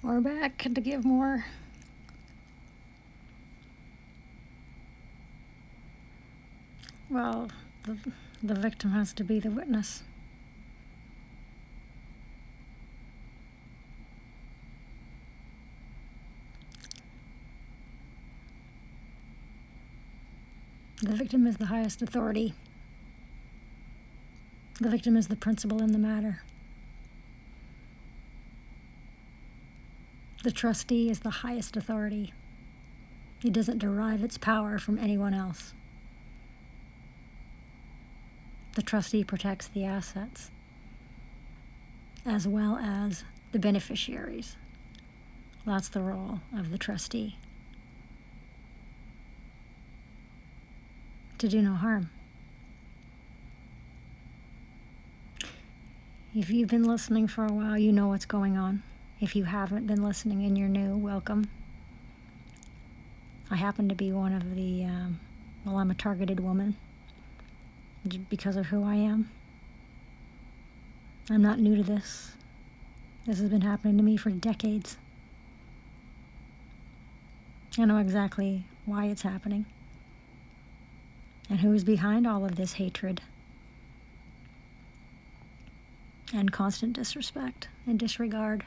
We're back to give more. Well, the victim has to be the witness. The victim is the highest authority. The victim is the principal in the matter. The trustee is the highest authority. It doesn't derive its power from anyone else. The trustee protects the assets as well as the beneficiaries. That's the role of the trustee. To do no harm. If you've been listening for a while, you know what's going on. If you haven't been listening and you're new, welcome. I happen to be one of the, I'm a targeted woman because of who I am. I'm not new to this. This has been happening to me for decades. I know exactly why it's happening and who is behind all of this hatred and constant disrespect and disregard.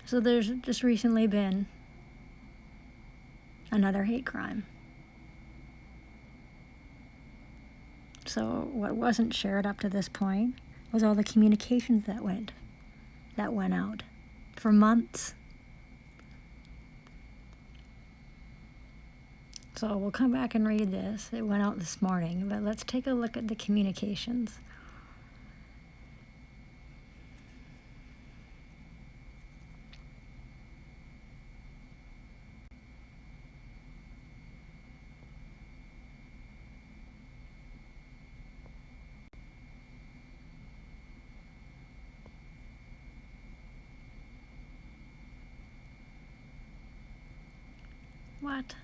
So there's just recently been another hate crime. So what wasn't shared up to this point was all the communications that went out for months. So we'll come back and read this. It went out this morning, but let's take a look at the communications. What?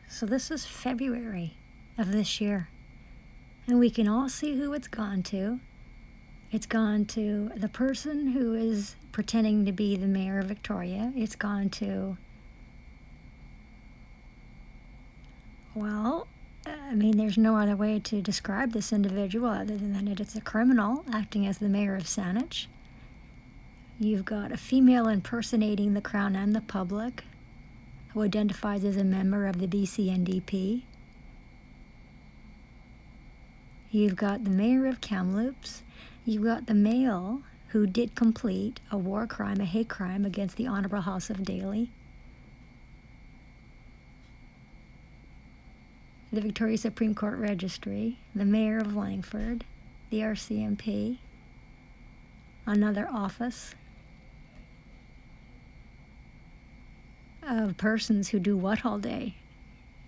So this is February of this year. And we can all see who it's gone to. It's gone to the person who is pretending to be the mayor of Victoria. It's gone to, there's no other way to describe this individual other than that it's a criminal acting as the mayor of Saanich. You've got a female impersonating the Crown and the public who identifies as a member of the BC NDP. You've got the mayor of Kamloops. You've got the male who did complete a war crime, a hate crime against the Honourable House of Daly. The Victoria Supreme Court Registry, the mayor of Langford, the RCMP, another office of persons who do what all day?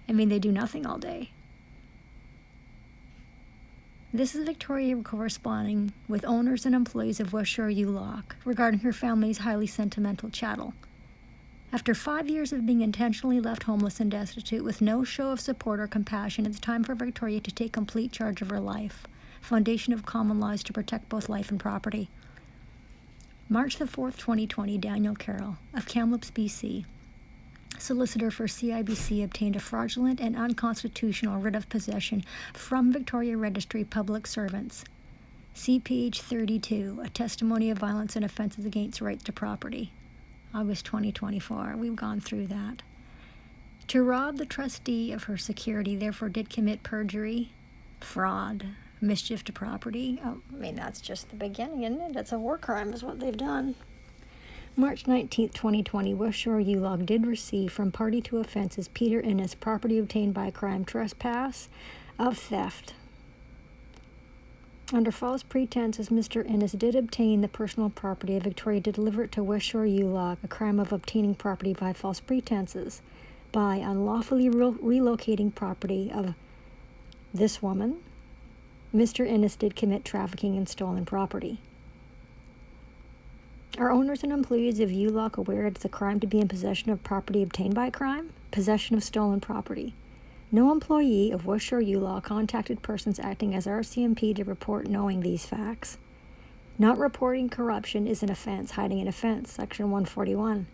They do nothing all day. This is Victoria corresponding with owners and employees of West Shore U-Lock regarding her family's highly sentimental chattel. After 5 years of being intentionally left homeless and destitute with no show of support or compassion, it's time for Victoria to take complete charge of her life. Foundation of common laws to protect both life and property. March the 4th, 2020, Daniel Carroll of Kamloops, BC, solicitor for CIBC, obtained a fraudulent and unconstitutional writ of possession from Victoria Registry Public Servants. See page 32, a testimony of violence and offences against rights to property. August 2024. We've gone through that. To rob the trustee of her security, therefore did commit perjury, fraud, mischief to property. That's just the beginning, isn't it? That's a war crime is what they've done. March 19th, 2020, West Shore U-Log did receive from party to offences Peter Innes property obtained by crime, trespass of theft. Under false pretenses, Mr. Innes did obtain the personal property of Victoria to deliver it to West Shore U-Log, a crime of obtaining property by false pretenses, by unlawfully relocating property of this woman. Mr. Innes did commit trafficking in stolen property. Are owners and employees of ULOC aware it's a crime to be in possession of property obtained by crime? Possession of stolen property. No employee of Wish or ULOC contacted persons acting as RCMP to report knowing these facts. Not reporting corruption is an offense, hiding an offense, Section 141.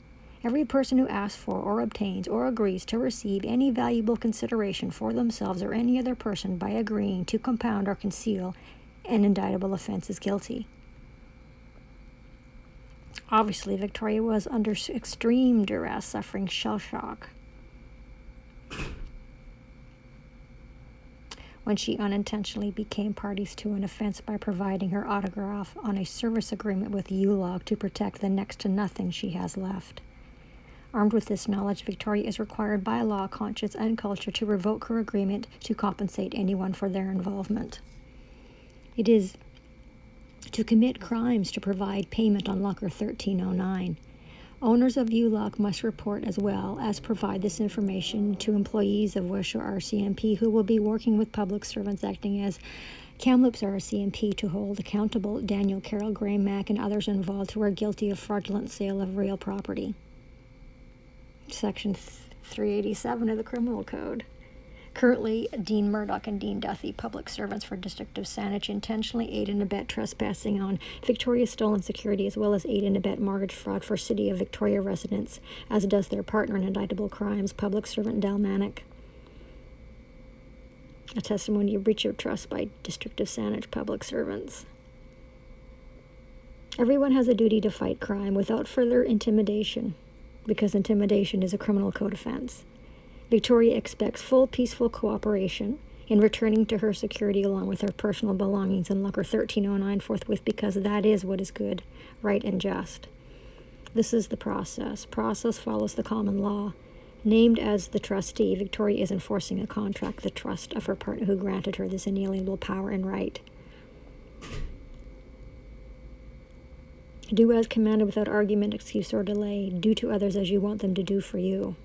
Every person who asks for or obtains or agrees to receive any valuable consideration for themselves or any other person by agreeing to compound or conceal an indictable offense is guilty. Obviously, Victoria was under extreme duress, suffering shell shock when she unintentionally became parties to an offense by providing her autograph on a service agreement with ULOC to protect the next to nothing she has left. Armed with this knowledge, Victoria is required by law, conscience, and culture to revoke her agreement to compensate anyone for their involvement. It is to commit crimes to provide payment on Locker 1309. Owners of ULOC must report as well as provide this information to employees of Wish or RCMP who will be working with public servants acting as Kamloops RCMP to hold accountable Daniel Carroll, Graham Mack, and others involved who are guilty of fraudulent sale of real property. Section 387 of the Criminal Code. Currently, Dean Murdoch and Dean Duthie, public servants for District of Saanich, intentionally aid and abet trespassing on Victoria's stolen security as well as aid and abet mortgage fraud for City of Victoria residents, as does their partner in indictable crimes, public servant Del Manick. A testimony of breach of trust by District of Saanich public servants. Everyone has a duty to fight crime without further intimidation, because intimidation is a criminal code offense. Victoria expects full peaceful cooperation in returning to her security along with her personal belongings in Locker 1309 forthwith, because that is what is good, right, and just. This is the process. Process follows the common law. Named as the trustee, Victoria is enforcing a contract, the trust of her partner who granted her this inalienable power and right. Do as commanded without argument, excuse, or delay. Do to others as you want them to do for you.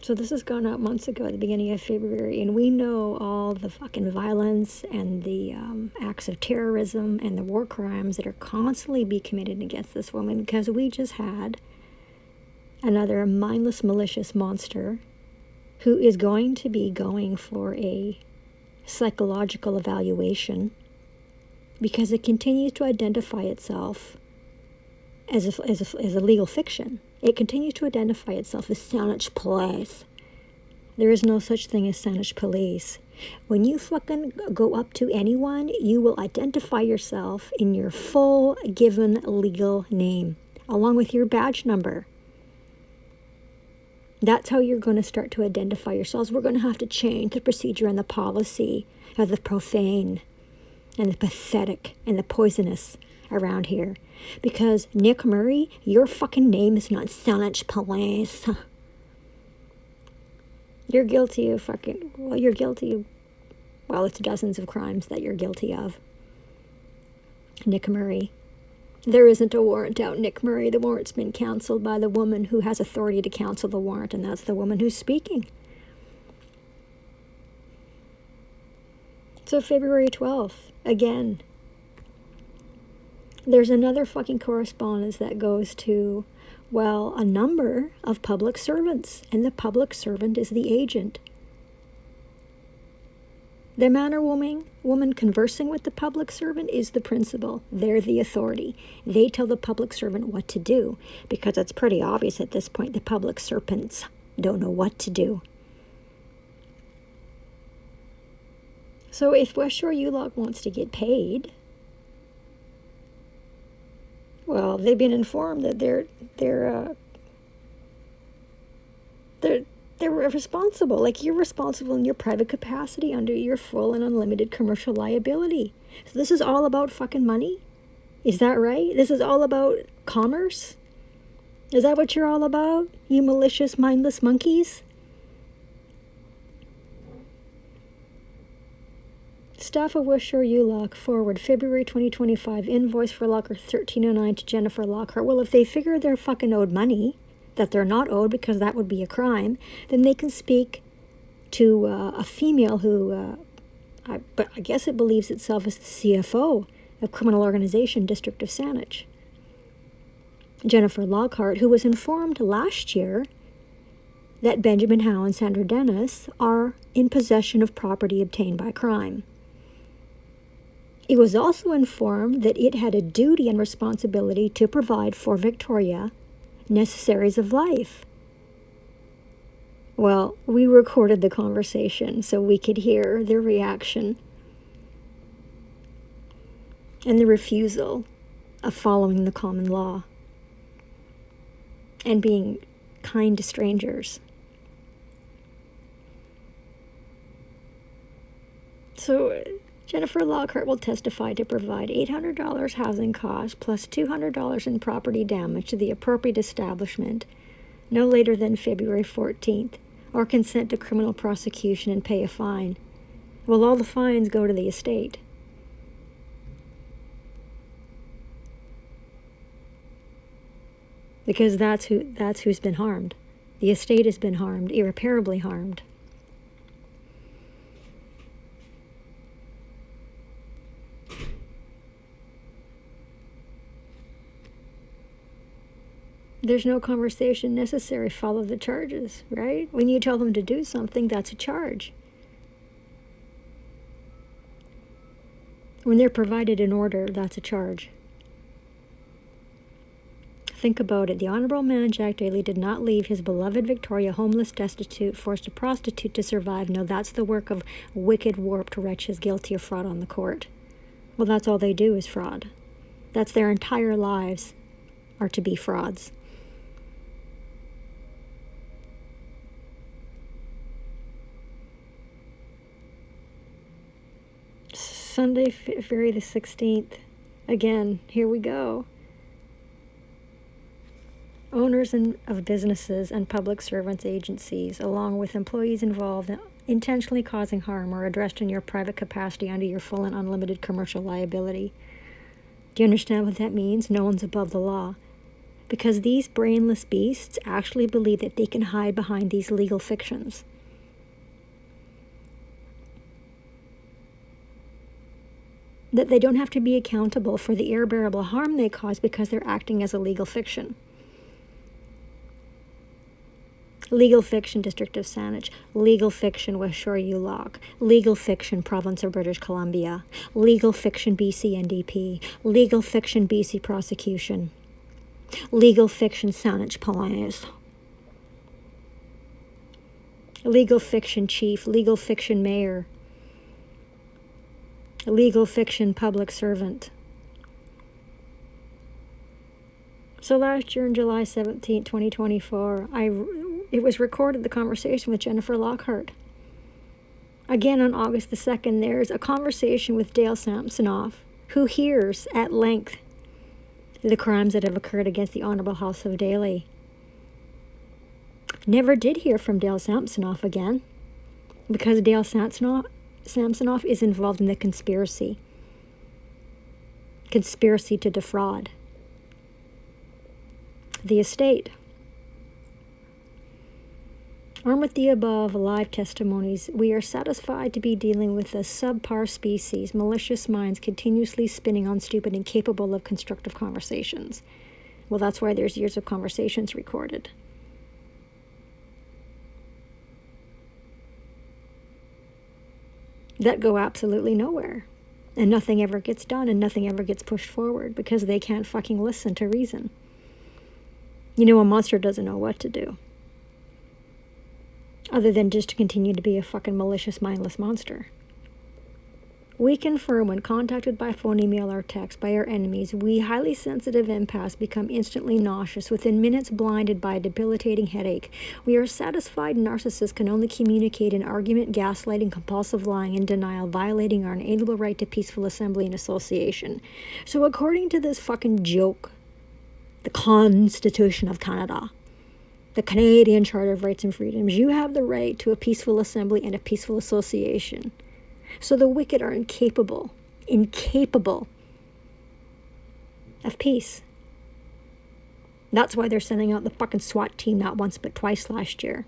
So this has gone out months ago at the beginning of February, and we know all the fucking violence and the acts of terrorism and the war crimes that are constantly being committed against this woman, because we just had another mindless, malicious monster who is going to be going for a psychological evaluation because it continues to identify itself as a legal fiction. It continues to identify itself as Saanich Police. There is no such thing as Saanich Police. When you fucking go up to anyone, you will identify yourself in your full given legal name, along with your badge number. That's how you're going to start to identify yourselves. We're going to have to change the procedure and the policy of the profane and the pathetic and the poisonous around here. Because, Nick Murray, your fucking name is not Saanich Police. You're guilty of it's dozens of crimes that you're guilty of. Nick Murray. There isn't a warrant out, Nick Murray. The warrant's been canceled by the woman who has authority to cancel the warrant, and that's the woman who's speaking. So February 12th, again, there's another fucking correspondence that goes to, well, a number of public servants, and the public servant is the agent. The man or woman conversing with the public servant is the principal. They're the authority. They tell the public servant what to do, because it's pretty obvious at this point the public servants don't know what to do. So if West Shore ULOC wants to get paid, well, they've been informed that they're responsible. Like, you're responsible in your private capacity under your full and unlimited commercial liability. So this is all about fucking money? Is that right? This is all about commerce? Is that what you're all about, you malicious, mindless monkeys? Staff of West Shore ULOC forward February 2025 invoice for Locker 1309 to Jennifer Lockhart. Well, if they figure they're fucking owed money, that they're not owed because that would be a crime, then they can speak to a female who, I guess it believes itself as the CFO a criminal organization, District of Saanich. Jennifer Lockhart, who was informed last year that Benjamin Howe and Sandra Dennis are in possession of property obtained by crime. It was also informed that it had a duty and responsibility to provide for Victoria necessaries of life. Well, we recorded the conversation so we could hear their reaction and the refusal of following the common law and being kind to strangers. So Jennifer Lockhart will testify to provide $800 housing costs plus $200 in property damage to the appropriate establishment no later than February 14th, or consent to criminal prosecution and pay a fine. Well, all the fines go to the estate. Because that's who's been harmed. The estate has been harmed, irreparably harmed. There's no conversation necessary. Follow the charges, right? When you tell them to do something, that's a charge. When they're provided an order, that's a charge. Think about it. The Honorable Man Jack Daly did not leave his beloved Victoria homeless, destitute, forced to prostitute to survive. No, that's the work of wicked, warped wretches guilty of fraud on the court. Well, that's all they do is fraud. That's their entire lives are to be frauds. Sunday, February the 16th. Again, here we go. Owners of businesses and public servants agencies, along with employees involved in intentionally causing harm, are addressed in your private capacity under your full and unlimited commercial liability. Do you understand what that means? No one's above the law. Because these brainless beasts actually believe that they can hide behind these legal fictions. That they don't have to be accountable for the irreparable harm they cause because they're acting as a legal fiction. Legal fiction, District of Saanich. Legal fiction, West Shore ULOC. Legal fiction, Province of British Columbia. Legal fiction, BC NDP. Legal fiction, BC prosecution. Legal fiction, Saanich Police. Legal fiction, Chief. Legal fiction, Mayor. Legal fiction, public servant. So last year on July 17, 2024, it was recorded, the conversation with Jennifer Lockhart. Again, on August the 2nd, there's a conversation with Dale Samsonoff, who hears at length the crimes that have occurred against the Honorable House of Daly. Never did hear from Dale Samsonoff again, because Dale Samsonoff is involved in the conspiracy to defraud the estate. Armed with the above live testimonies, we are satisfied to be dealing with a subpar species, malicious minds continuously spinning on stupid, incapable of constructive conversations. Well, that's why there's years of conversations recorded. That go absolutely nowhere. And nothing ever gets done and nothing ever gets pushed forward because they can't fucking listen to reason. You know, a monster doesn't know what to do. Other than just to continue to be a fucking malicious, mindless monster. We confirm when contacted by phone, email, or text by our enemies, we highly sensitive empaths become instantly nauseous, within minutes blinded by a debilitating headache. We are satisfied narcissists can only communicate in argument, gaslighting, compulsive lying, and denial, violating our inalienable right to peaceful assembly and association. So according to this fucking joke, the Constitution of Canada, the Canadian Charter of Rights and Freedoms, you have the right to a peaceful assembly and a peaceful association. So the wicked are incapable of peace. That's why they're sending out the fucking SWAT team not once but twice last year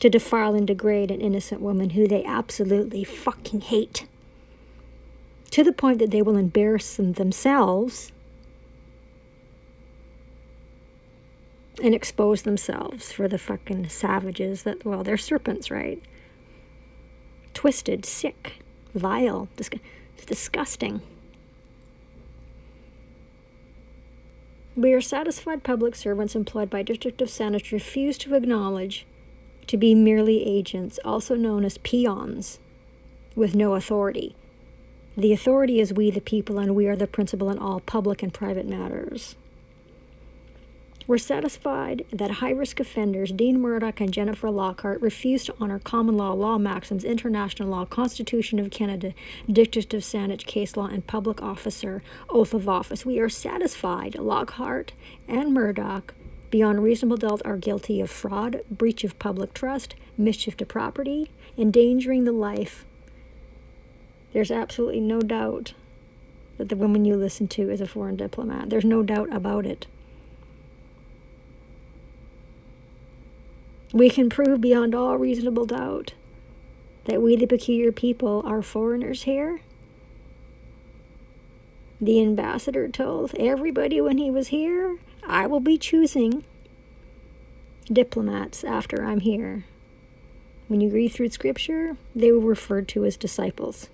to defile and degrade an innocent woman who they absolutely fucking hate. to the point that they will embarrass themselves and expose themselves for the fucking savages that, well, they're serpents, right? Twisted, sick, vile, disgusting. We are satisfied public servants employed by District of Saanich refuse to acknowledge to be merely agents, also known as peons, with no authority. The authority is we the people, and we are the principal in all public and private matters. We're satisfied that high-risk offenders Dean Murdoch and Jennifer Lockhart refuse to honor common law maxims, international law, Constitution of Canada, District of Saanich case law, and public officer oath of office. We are satisfied Lockhart and Murdoch, beyond reasonable doubt, are guilty of fraud, breach of public trust, mischief to property, endangering the life. There's absolutely no doubt that the woman you listen to is a foreign diplomat. There's no doubt about it. We can prove beyond all reasonable doubt that we, the peculiar people, are foreigners here. The ambassador told everybody when he was here, I will be choosing diplomats after I'm here. When you read through scripture, they were referred to as disciples.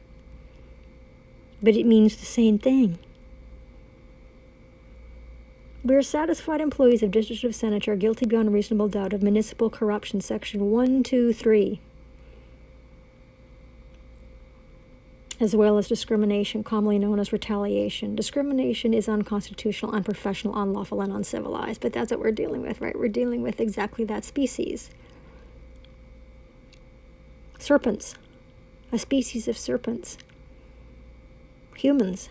But it means the same thing. We are satisfied employees of District of Saanich are guilty beyond reasonable doubt of municipal corruption, section 123, as well as discrimination, commonly known as retaliation. Discrimination is unconstitutional, unprofessional, unlawful, and uncivilized, but that's what we're dealing with, right? We're dealing with exactly that species. Serpents, a species of serpents. Humans.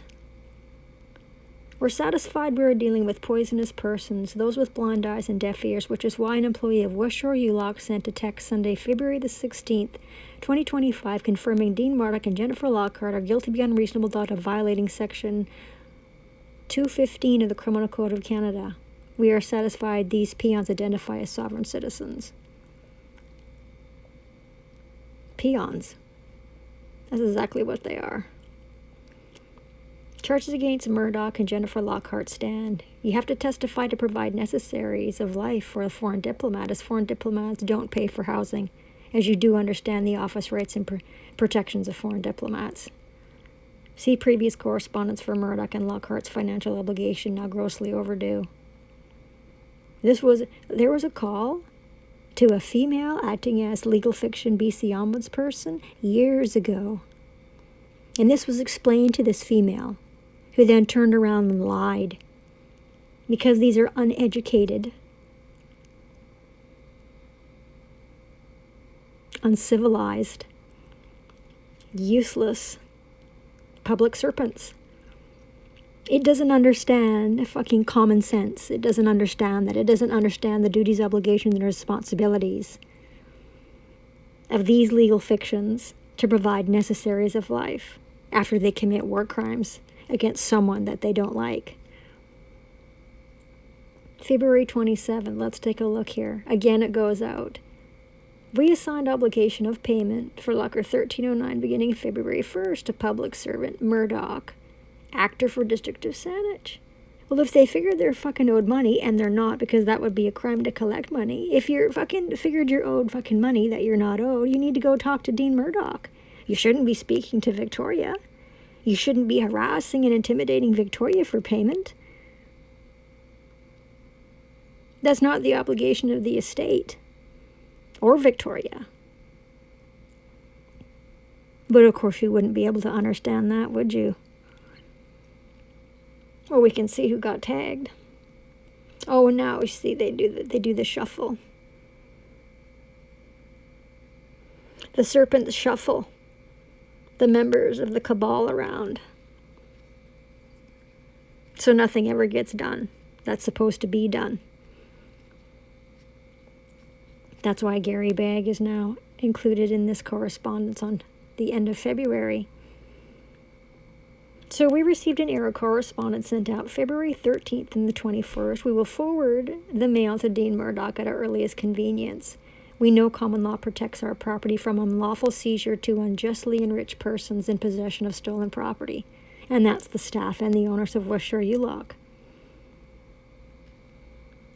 We're satisfied we are dealing with poisonous persons, those with blind eyes and deaf ears, which is why an employee of West Shore ULOC sent a text Sunday, February the 16th, 2025, confirming Dean Murdoch and Jennifer Lockhart are guilty beyond reasonable doubt of violating Section 215 of the Criminal Code of Canada. We are satisfied these peons identify as sovereign citizens. Peons. That's exactly what they are. Charges against Murdoch and Jennifer Lockhart stand. You have to testify to provide necessaries of life for a foreign diplomat, as foreign diplomats don't pay for housing, as you do understand the office rights and protections of foreign diplomats. See previous correspondence for Murdoch and Lockhart's financial obligation, now grossly overdue. There was a call to a female acting as legal fiction BC ombudsperson years ago. And this was explained to this female, who then turned around and lied, because these are uneducated, uncivilized, useless public serpents. It doesn't understand fucking common sense. It doesn't understand that. It doesn't understand the duties, obligations, and responsibilities of these legal fictions to provide necessaries of life after they commit war crimes against someone that they don't like. February 27, let's take a look here. Again, it goes out. We assigned obligation of payment for Locker 1309 beginning February 1st to public servant Murdoch, actor for District of Saanich. Well, if they figured they're fucking owed money, and they're not, because that would be a crime to collect money. If you're fucking figured you're owed fucking money that you're not owed, you need to go talk to Dean Murdoch. You shouldn't be speaking to Victoria. You shouldn't be harassing and intimidating Victoria for payment. That's not the obligation of the estate or Victoria. But of course you wouldn't be able to understand that, would you? Or we can see who got tagged. Oh, and now you see they do the shuffle. The serpent shuffle. The members of the cabal around. So nothing ever gets done that's supposed to be done. That's why Gary Bagg is now included in this correspondence on the end of February. So we received an error correspondence sent out February 13th and the 21st. We will forward the mail to Dean Murdoch at our earliest convenience. We know common law protects our property from unlawful seizure to unjustly enriched persons in possession of stolen property. And that's the staff and the owners of West Shore ULOC.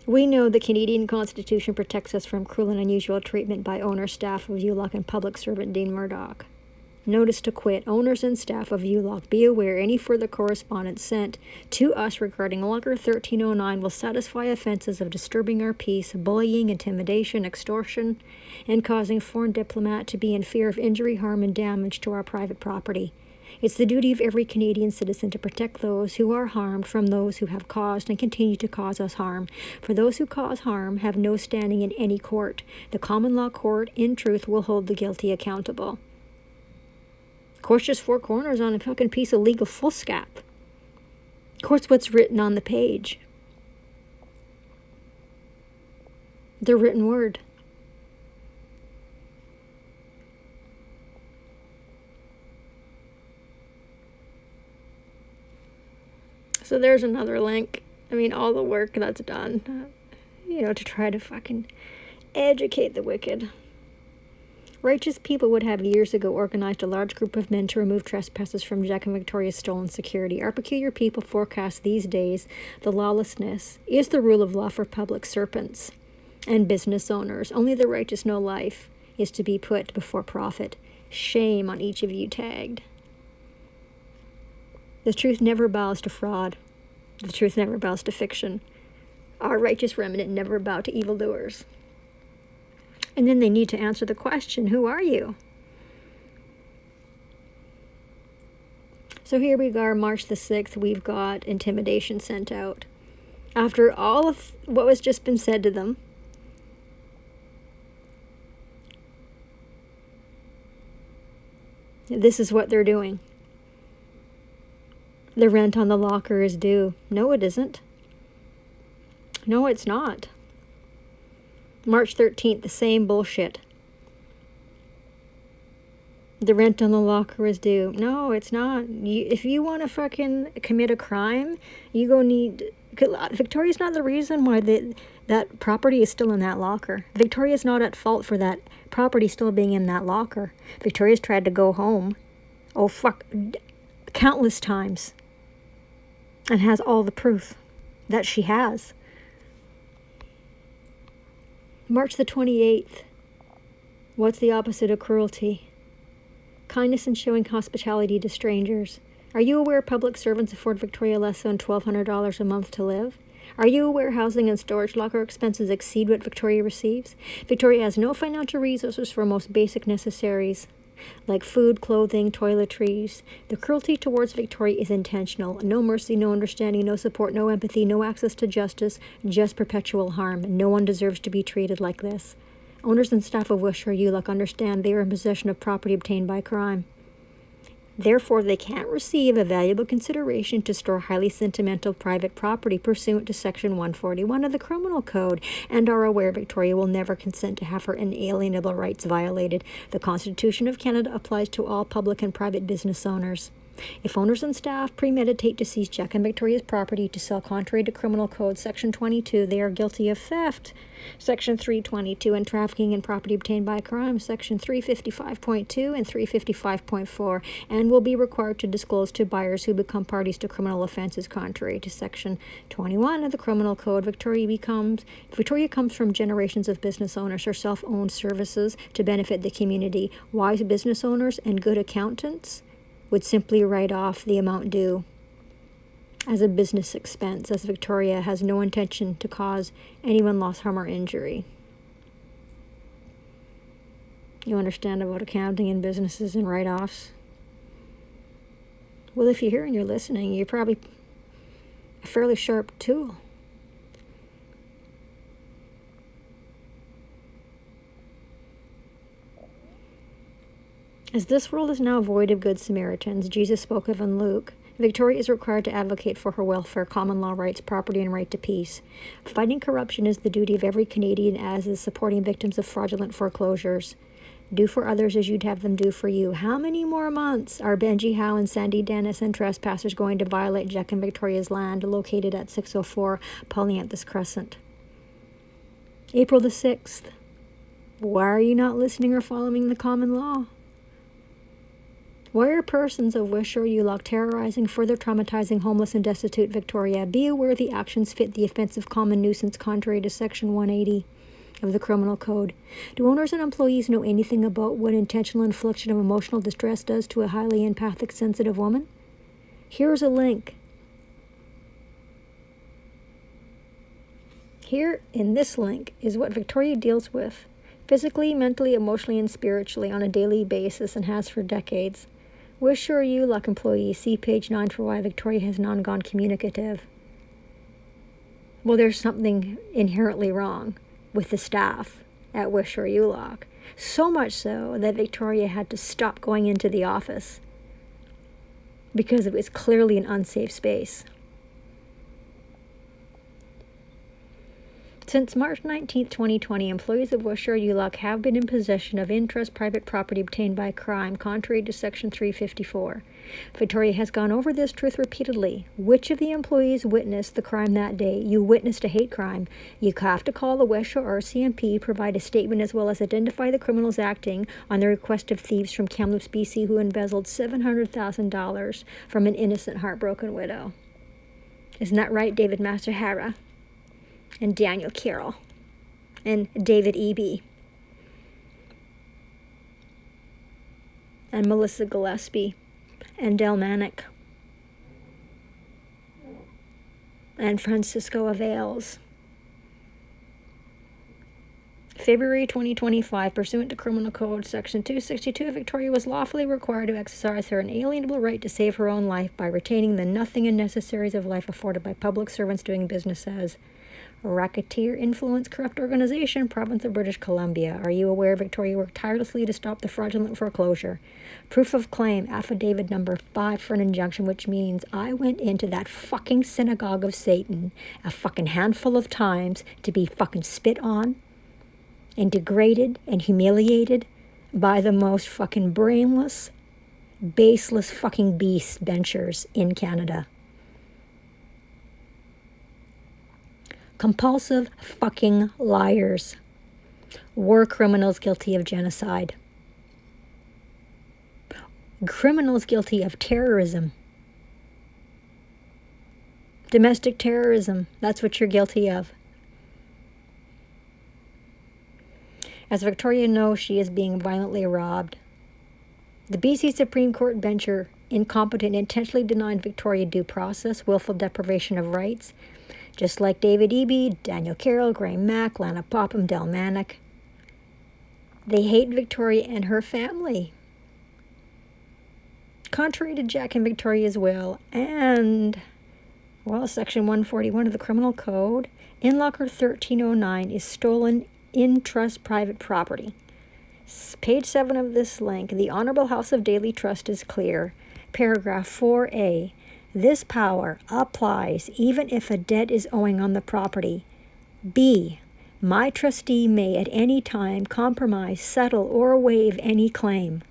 We know the Canadian Constitution protects us from cruel and unusual treatment by owner, staff of ULOC, and public servant Dean Murdoch. Notice to quit. Owners and staff of ULOC, be aware any further correspondence sent to us regarding Locker 1309 will satisfy offenses of disturbing our peace, bullying, intimidation, extortion, and causing foreign diplomat to be in fear of injury, harm, and damage to our private property. It's the duty of every Canadian citizen to protect those who are harmed from those who have caused and continue to cause us harm. For those who cause harm have no standing in any court. The common law court, in truth, will hold the guilty accountable. Court's just four corners on a fucking piece of legal foolscap. Court's what's written on the page. The written word. So there's another link. I mean, all the work that's done, to try to fucking educate the wicked. Righteous people would have years ago organized a large group of men to remove trespassers from Jack and Victoria's stolen security. Our peculiar people forecast these days the lawlessness is the rule of law for public servants and business owners. Only the righteous know life is to be put before profit. Shame on each of you tagged. The truth never bows to fraud. The truth never bows to fiction. Our righteous remnant never bow to evildoers. And then they need to answer the question, who are you? So here we are, March the 6th, we've got intimidation sent out. After all of what was just been said to them, this is what they're doing. The rent on the locker is due. No, it isn't. No, it's not. March 13th, the same bullshit. The rent on the locker is due. No, it's not. If you want to fucking commit a crime, you go need... Victoria's not the reason why that property is still in that locker. Victoria's not at fault for that property still being in that locker. Victoria's tried to go home. Oh, fuck. Countless times. And has all the proof that she has. March the 28th. What's the opposite of cruelty? Kindness and showing hospitality to strangers. Are you aware public servants afford Victoria less than $1,200 a month to live? Are you aware housing and storage locker expenses exceed what Victoria receives? Victoria has no financial resources for most basic necessaries, like food, clothing, toiletries. The cruelty towards Victoria is intentional. No mercy, no understanding, no support, no empathy, no access to justice, just perpetual harm. No one deserves to be treated like this. Owners and staff of West Shore ULOC understand they are in possession of property obtained by crime. Therefore, they can't receive a valuable consideration to store highly sentimental private property pursuant to Section 141 of the Criminal Code, and are aware Victoria will never consent to have her inalienable rights violated. The Constitution of Canada applies to all public and private business owners. If owners and staff premeditate to seize Jack and Victoria's property to sell contrary to Criminal Code Section 22, they are guilty of theft, Section 322, and trafficking in property obtained by crime, Section 355.2 and 355.4, and will be required to disclose to buyers who become parties to criminal offenses contrary to Section 21 of the Criminal Code. Victoria comes from generations of business owners or self-owned services to benefit the community. Wise business owners and good accountants would simply write off the amount due as a business expense, as Victoria has no intention to cause anyone loss, harm, or injury. You understand about accounting and businesses and write-offs? Well, if you're here and you're listening, you're probably a fairly sharp tool. As this world is now void of good Samaritans, Jesus spoke of in Luke, Victoria is required to advocate for her welfare, common law rights, property, and right to peace. Fighting corruption is the duty of every Canadian, as is supporting victims of fraudulent foreclosures. Do for others as you'd have them do for you. How many more months are Benji Howe and Sandy Dennis and trespassers going to violate Jack and Victoria's land located at 604 Polyanthus Crescent? April the 6th. Why are you not listening or following the common law? Why are persons of Wish or Ulock terrorizing, further traumatizing homeless and destitute Victoria? Be aware the actions fit the offensive common nuisance contrary to Section 180 of the Criminal Code. Do owners and employees know anything about what intentional infliction of emotional distress does to a highly empathic, sensitive woman? Here's a link. Here in this link is what Victoria deals with physically, mentally, emotionally, and spiritually on a daily basis and has for decades. Wish or Ulock employees, see page 9 for why Victoria has non-gone communicative. Well, there's something inherently wrong with the staff at Wish or Ulock. So much so that Victoria had to stop going into the office because it was clearly an unsafe space. Since March 19, 2020, employees of Wish or Ulock have been in possession of in-trust private property obtained by crime, contrary to Section 354. Victoria has gone over this truth repeatedly. Which of the employees witnessed the crime that day? You witnessed a hate crime. You have to call the Wish or RCMP, provide a statement, as well as identify the criminals acting on the request of thieves from Kamloops, BC, who embezzled $700,000 from an innocent, heartbroken widow. Isn't that right, David Masterhara? And Daniel Carroll, and David E.B., and Melissa Gillespie, and Del Manick, and Francisco Avails. February 2025, pursuant to Criminal Code Section 262, Victoria was lawfully required to exercise her inalienable right to save her own life by retaining the nothing and necessaries of life afforded by public servants doing business as Racketeer Influence Corrupt Organization, Province of British Columbia. Are you aware Victoria worked tirelessly to stop the fraudulent foreclosure? Proof of claim, affidavit number 5 for an injunction, which means I went into that fucking synagogue of Satan a fucking handful of times to be fucking spit on and degraded and humiliated by the most fucking brainless, baseless fucking beast benchers in Canada. Compulsive fucking liars. War criminals guilty of genocide. Criminals guilty of terrorism. Domestic terrorism. That's what you're guilty of. As Victoria knows, she is being violently robbed. The BC Supreme Court bencher, incompetent, intentionally denied Victoria due process, willful deprivation of rights, just like David E.B., Daniel Carroll, Graham Mack, Lana Popham, Del Manick. They hate Victoria and her family. Contrary to Jack and Victoria's will, and, well, Section 141 of the Criminal Code, in Locker 1309 is stolen in-trust private property. Page 7 of this link, the Honorable House of Daily Trust is clear. Paragraph 4A. This power applies even if a debt is owing on the property. B. My trustee may at any time compromise, settle, or waive any claim.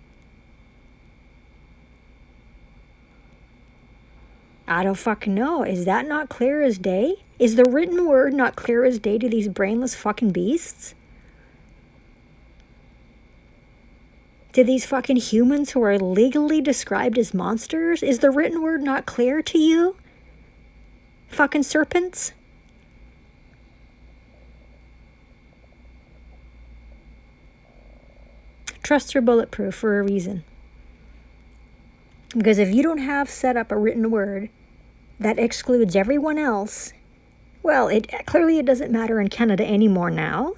I don't fucking know. Is that not clear as day? Is the written word not clear as day to these brainless fucking beasts? To these fucking humans who are legally described as monsters? Is the written word not clear to you? Fucking serpents? Trusts are bulletproof for a reason. Because if you don't have set up a written word that excludes everyone else, well, it doesn't matter in Canada anymore now.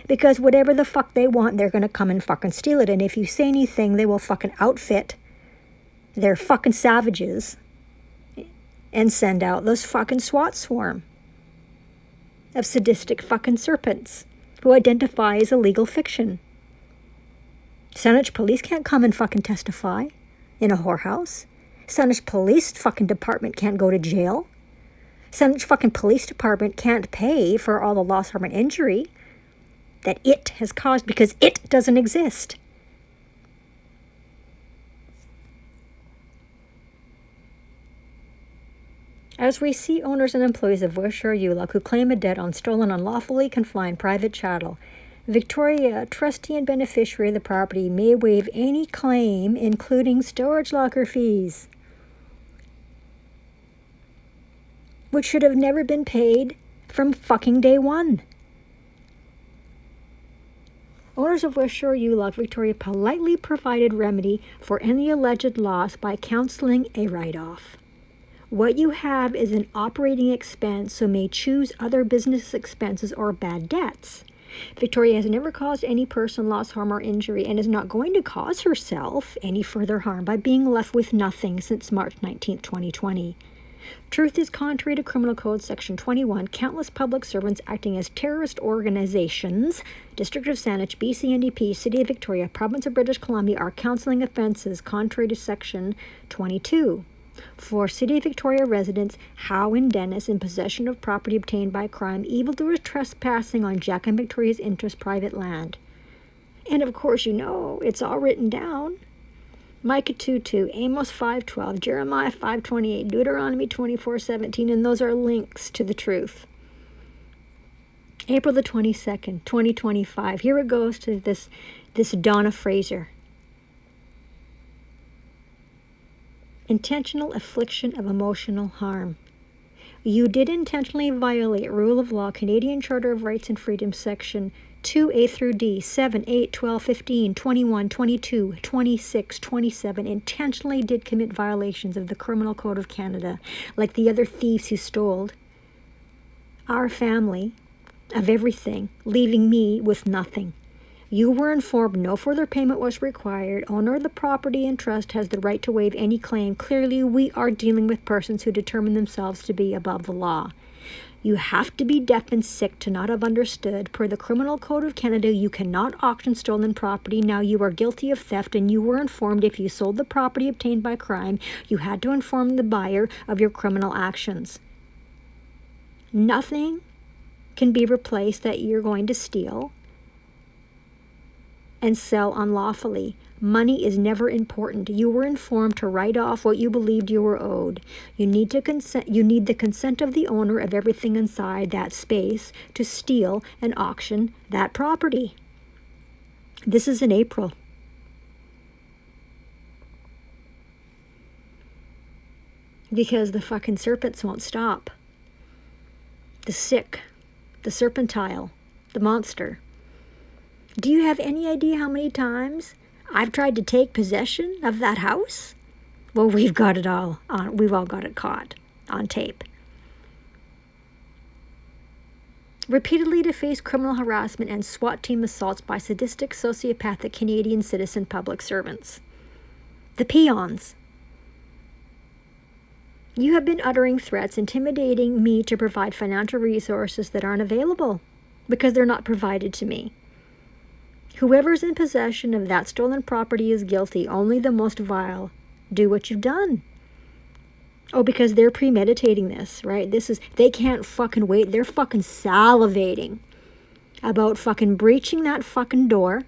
Because whatever the fuck they want, they're going to come and fucking steal it. And if you say anything, they will fucking outfit their fucking savages and send out this fucking SWAT swarm of sadistic fucking serpents who identify as illegal fiction. Saanich police can't come and fucking testify in a whorehouse. Saanich police fucking department can't go to jail. Saanich fucking police department can't pay for all the loss, harm, and injury that it has caused because it doesn't exist. As we see owners and employees of Wish or Ulock who claim a debt on stolen, unlawfully confined private chattel, Victoria, trustee and beneficiary of the property, may waive any claim, including storage locker fees, which should have never been paid from fucking day one. Owners of West Shore U-Lock, Victoria politely provided remedy for any alleged loss by counseling a write-off. What you have is an operating expense, so may choose other business expenses or bad debts. Victoria has never caused any person loss, harm, or injury and is not going to cause herself any further harm by being left with nothing since March 19, 2020. Truth is contrary to Criminal Code Section 21. Countless public servants acting as terrorist organizations, District of Saanich, BC NDP, City of Victoria, Province of British Columbia, are counseling offences contrary to Section 22. For City of Victoria residents, Howe and Dennis, in possession of property obtained by crime, evildoers trespassing on Jack and Victoria's interest private land. And of course, you know, it's all written down. Micah 2:2, Amos 5:12, Jeremiah 5:28, Deuteronomy 24:17, and those are links to the truth. April the 22nd, 2025. Here it goes to this Donna FRASER. Intentional infliction of emotional harm. You did intentionally violate Rule of Law, Canadian Charter of Rights and Freedoms, Section 2A through D, 7, 8, 12, 15, 21, 22, 26, 27, intentionally did commit violations of the Criminal Code of Canada, like the other thieves who stole our family of everything, leaving me with nothing. You were informed no further payment was required. Owner of the property and trust has the right to waive any claim. Clearly, we are dealing with persons who determine themselves to be above the law. You have to be deaf and sick to not have understood. Per the Criminal Code of Canada, you cannot auction stolen property. Now you are guilty of theft, and you were informed if you sold the property obtained by crime, you had to inform the buyer of your criminal actions. Nothing can be replaced that you're going to steal and sell unlawfully. Money is never important. You were informed to write off what you believed you were owed. You need the consent of the owner of everything inside that space to steal and auction that property. This is in April. Because the fucking serpents won't stop. The sick, the serpentile, the monster. Do you have any idea how many times I've tried to take possession of that house? Well, we've got it all on. We've all got it caught on tape. Repeatedly to face criminal harassment and SWAT team assaults by sadistic, sociopathic Canadian citizen public servants. The peons. You have been uttering threats, intimidating me to provide financial resources that aren't available because they're not provided to me. Whoever's in possession of that stolen property is guilty. Only the most vile do what you've done. Oh, because they're premeditating this, right? They can't fucking wait. They're fucking salivating about fucking breaching that fucking door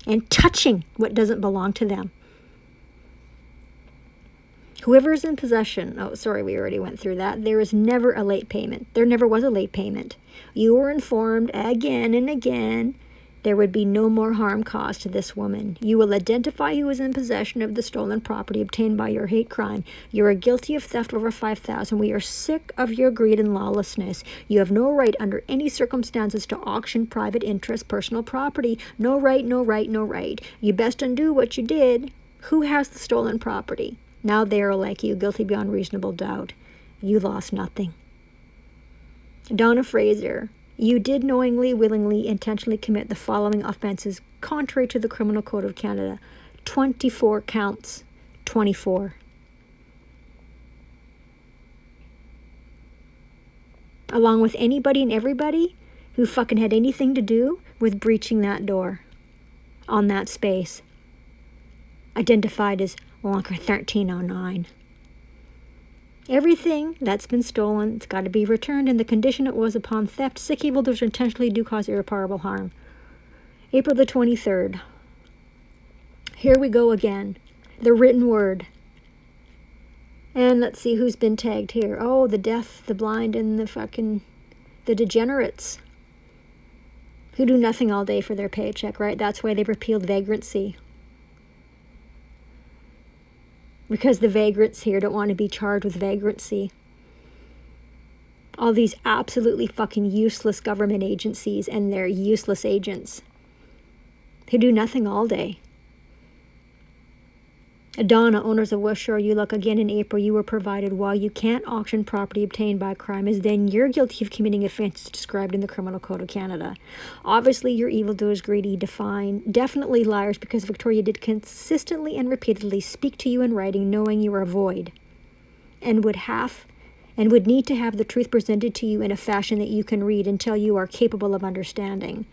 and touching what doesn't belong to them. Whoever is in possession, oh, sorry, we already went through that. There is never a late payment. There never was a late payment. You were informed again and again there would be no more harm caused to this woman. You will identify who is in possession of the stolen property obtained by your hate crime. You are guilty of theft over $5,000. We are sick of your greed and lawlessness. You have no right under any circumstances to auction private interest, personal property. No right, no right, no right. You best undo what you did. Who has the stolen property? Now they are like you, guilty beyond reasonable doubt. You lost nothing. Donna FRASER. You did knowingly, willingly, intentionally commit the following offenses contrary to the Criminal Code of Canada. 24 counts. 24. Along with anybody and everybody who fucking had anything to do with breaching that door on that space. Identified as Locker 1309. Everything that's been stolen, it's got to be returned in the condition it was upon theft. Sick evildoers intentionally do cause irreparable harm. April the 23rd. Here we go again. The written word. And let's see who's been tagged here. Oh, the deaf, the blind, and the degenerates. who do nothing all day for their paycheck, right? That's why they repealed vagrancy. Because the vagrants here don't want to be charged with vagrancy. All these absolutely fucking useless government agencies and their useless agents who do nothing all day. Donna, owners of West Shore, you look again in April, you were provided while you can't auction property obtained by crime, as then you're guilty of committing offences described in the Criminal Code of Canada. Obviously, you're evildoers, greedy, definitely liars, because Victoria did consistently and repeatedly speak to you in writing, knowing you are void, and would need to have the truth presented to you in a fashion that you can read until you are capable of understanding.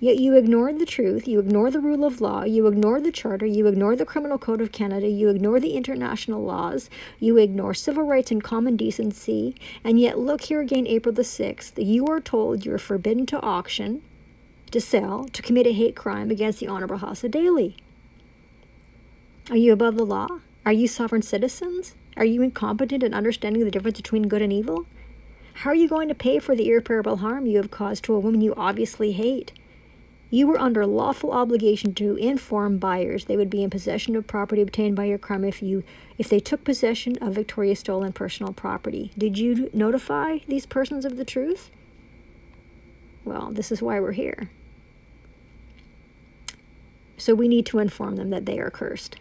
Yet you ignored the truth, you ignore the rule of law, you ignore the Charter, you ignore the Criminal Code of Canada, you ignore the international laws, you ignore civil rights and common decency, and yet look here again, April the 6th, you are told you are forbidden to auction, to sell, to commit a hate crime against the Honourable House of Daly. Are you above the law? Are you sovereign citizens? Are you incompetent in understanding the difference between good and evil? How are you going to pay for the irreparable harm you have caused to a woman you obviously hate? You were under lawful obligation to inform buyers they would be in possession of property obtained by your crime if they took possession of Victoria's stolen personal property. Did you notify these persons of the truth? Well, this is why we're here. So we need to inform them that they are cursed.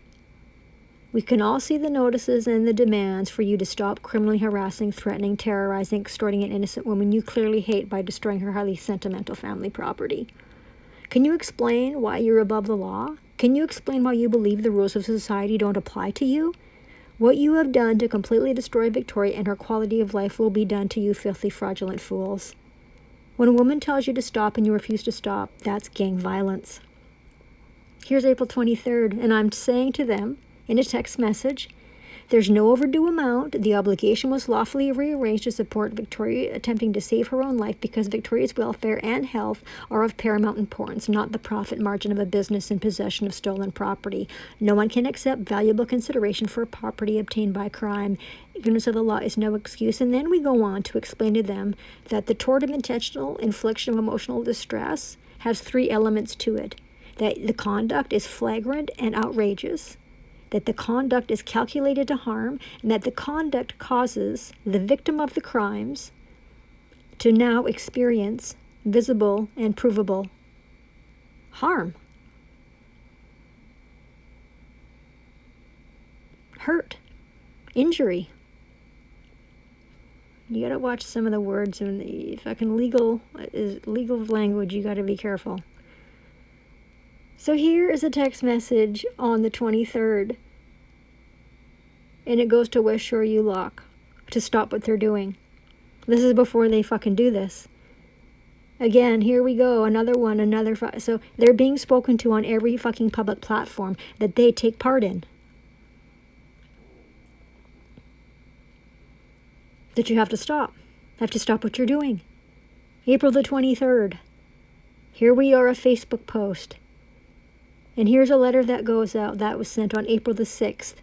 We can all see the notices and the demands for you to stop criminally harassing, threatening, terrorizing, extorting an innocent woman you clearly hate by destroying her highly sentimental family property. Can you explain why you're above the law? Can you explain why you believe the rules of society don't apply to you? What you have done to completely destroy Victoria and her quality of life will be done to you, filthy, fraudulent fools. When a woman tells you to stop and you refuse to stop, that's gang violence. Here's April 23rd, and I'm saying to them in a text message, there's no overdue amount. The obligation was lawfully rearranged to support Victoria attempting to save her own life because Victoria's welfare and health are of paramount importance, not the profit margin of a business in possession of stolen property. No one can accept valuable consideration for property obtained by crime. Ignorance of the law is no excuse. And then we go on to explain to them that the tort of intentional infliction of emotional distress has 3 elements to it. That the conduct is flagrant and outrageous, that the conduct is calculated to harm, and that the conduct causes the victim of the crimes to now experience visible and provable harm, hurt, injury. You gotta watch some of the words in the fucking legal language. You gotta be careful. So here is a text message on the 23rd, and it goes to West Shore ULOC to stop what they're doing. This is before they fucking do this. Again, here we go, another one, so they're being spoken to on every fucking public platform that they take part in. That you have to stop what you're doing. April the 23rd. Here we are, a Facebook post. And here's a letter that goes out that was sent on April the 6th,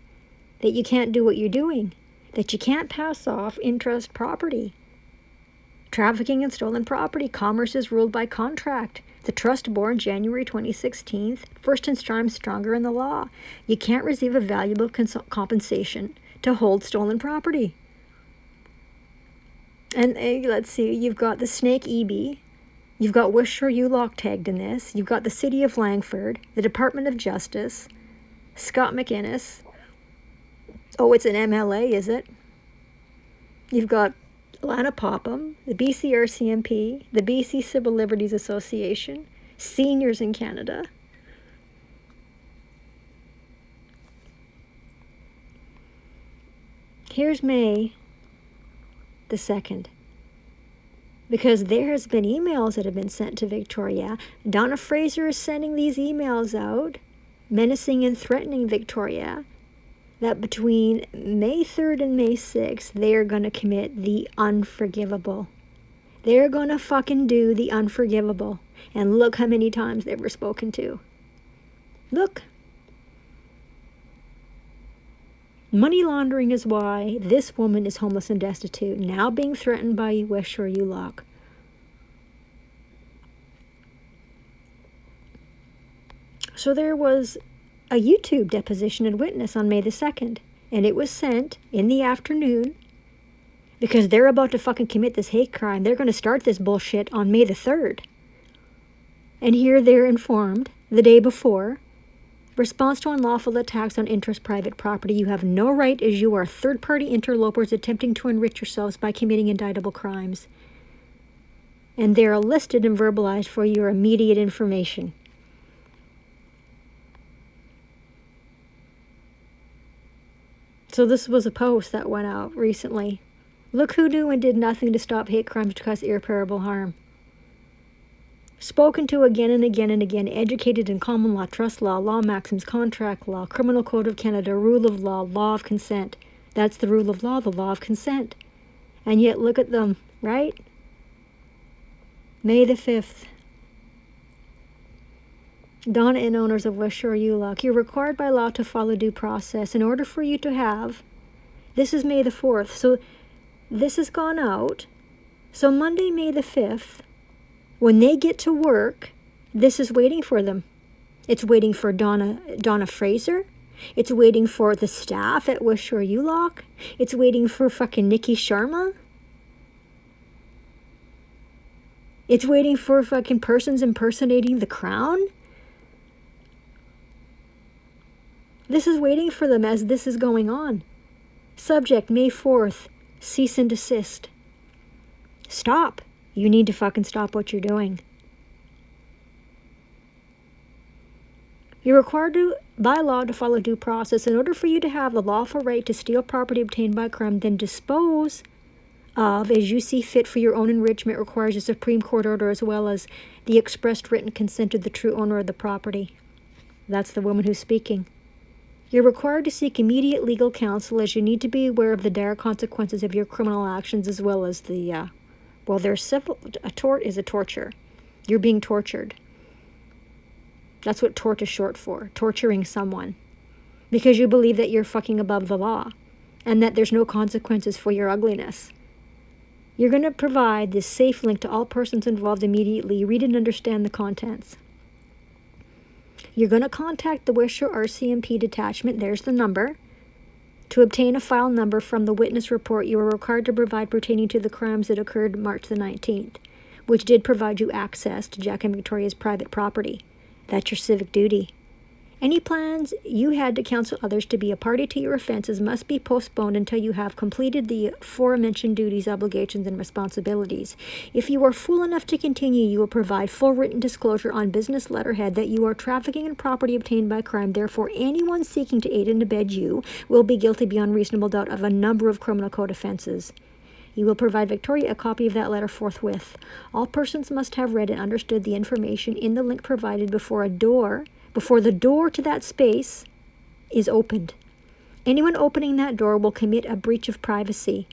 that you can't do what you're doing, that you can't pass off interest property. Trafficking in stolen property, commerce is ruled by contract. The trust born January 2016, first and stronger in the law. You can't receive a valuable compensation to hold stolen property. And let's see, you've got the Snake EB. You've got West Shore ULOC tagged in this. You've got the City of Langford, the Department of Justice, Scott McInnes. Oh, it's an MLA, is it? You've got Alana Popham, the BC RCMP, the BC Civil Liberties Association, Seniors in Canada. Here's May the 2nd. Because there has been emails that have been sent to Victoria. Donna FRASER is sending these emails out, menacing and threatening Victoria, that between May 3rd and May 6th, they are going to commit the unforgivable. They're going to fucking do the unforgivable. And look how many times they were spoken to. Look. Money laundering is why this woman is homeless and destitute, now being threatened by West Shore ULOC. So there was a YouTube deposition and witness on May the 2nd, and it was sent in the afternoon because they're about to fucking commit this hate crime. They're going to start this bullshit on May the 3rd. And here they're informed the day before, response to unlawful attacks on interest private property. You have no right as you are third-party interlopers attempting to enrich yourselves by committing indictable crimes. And they are listed and verbalized for your immediate information. So this was a post that went out recently. Look who knew and did nothing to stop hate crimes to cause irreparable harm. Spoken to again and again and again, educated in common law, trust law, law maxims, contract law, criminal code of Canada, rule of law, law of consent. That's the rule of law, the law of consent. And yet look at them, right? May the 5th. Donna and owners of West Shore ULOC, you're required by law to follow due process in order for you to have, this is May the 4th, so this has gone out. So Monday, May the 5th, when they get to work, this is waiting for them. It's waiting for Donna FRASER. It's waiting for the staff at West Shore ULOC. It's waiting for fucking Nikki Sharma. It's waiting for fucking persons impersonating the crown. This is waiting for them as this is going on. Subject, May 4th, cease and desist. Stop. You need to fucking stop what you're doing. You're required by law to follow due process. In order for you to have the lawful right to steal property obtained by crime, then dispose of as you see fit for your own enrichment requires a Supreme Court order as well as the expressed written consent of the true owner of the property. That's the woman who's speaking. You're required to seek immediate legal counsel as you need to be aware of the dire consequences of your criminal actions as well as the, there's civil, a tort is a torture. You're being tortured. That's what tort is short for, torturing someone. Because you believe that you're fucking above the law and that there's no consequences for your ugliness. You're going to provide this safe link to all persons involved immediately. Read and understand the contents. You're going to contact the West Shore RCMP detachment, there's the number, to obtain a file number from the witness report you are required to provide pertaining to the crimes that occurred March the 19th, which did provide you access to Jack and Victoria's private property. That's your civic duty. Any plans you had to counsel others to be a party to your offenses must be postponed until you have completed the aforementioned duties, obligations, and responsibilities. If you are fool enough to continue, you will provide full written disclosure on business letterhead that you are trafficking in property obtained by crime. Therefore, anyone seeking to aid and abet you will be guilty beyond reasonable doubt of a number of criminal code offenses. You will provide Victoria a copy of that letter forthwith. All persons must have read and understood the information in the link provided before the door to that space is opened. Anyone opening that door will commit a breach of privacy.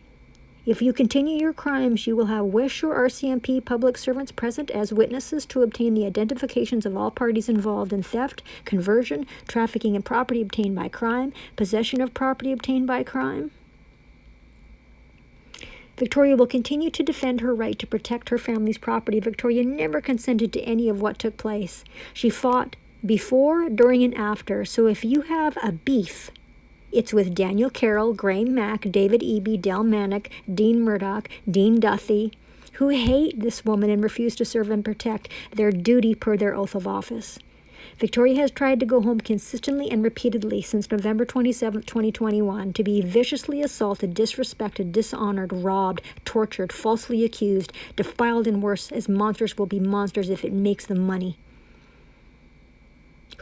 If you continue your crimes, you will have West Shore RCMP public servants present as witnesses to obtain the identifications of all parties involved in theft, conversion, trafficking in property obtained by crime, possession of property obtained by crime. Victoria will continue to defend her right to protect her family's property. Victoria never consented to any of what took place. She fought before, during, and after. So if you have a beef, it's with Daniel Carroll, Graham Mack, David Eby, Del Manick, Dean Murdoch, Dean Duthie, who hate this woman and refuse to serve and protect their duty per their oath of office. Victoria has tried to go home consistently and repeatedly since November 27, 2021, to be viciously assaulted, disrespected, dishonored, robbed, tortured, falsely accused, defiled, and worse, as monsters will be monsters if it makes them money.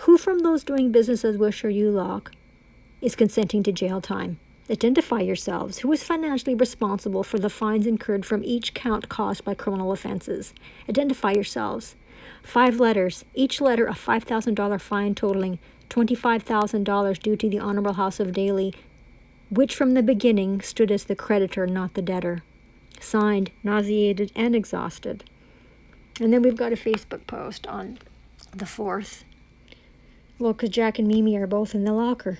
Who from those doing business as West Shore ULOC is consenting to jail time? Identify yourselves. Who is financially responsible for the fines incurred from each count caused by criminal offenses? Identify yourselves. 5 letters, each letter a $5,000 fine totaling $25,000 due to the Honorable House of Daly, which from the beginning stood as the creditor, not the debtor. Signed, nauseated, and exhausted. And then we've got a Facebook post on the 4th. Well, because Jack and Mimi are both in the locker.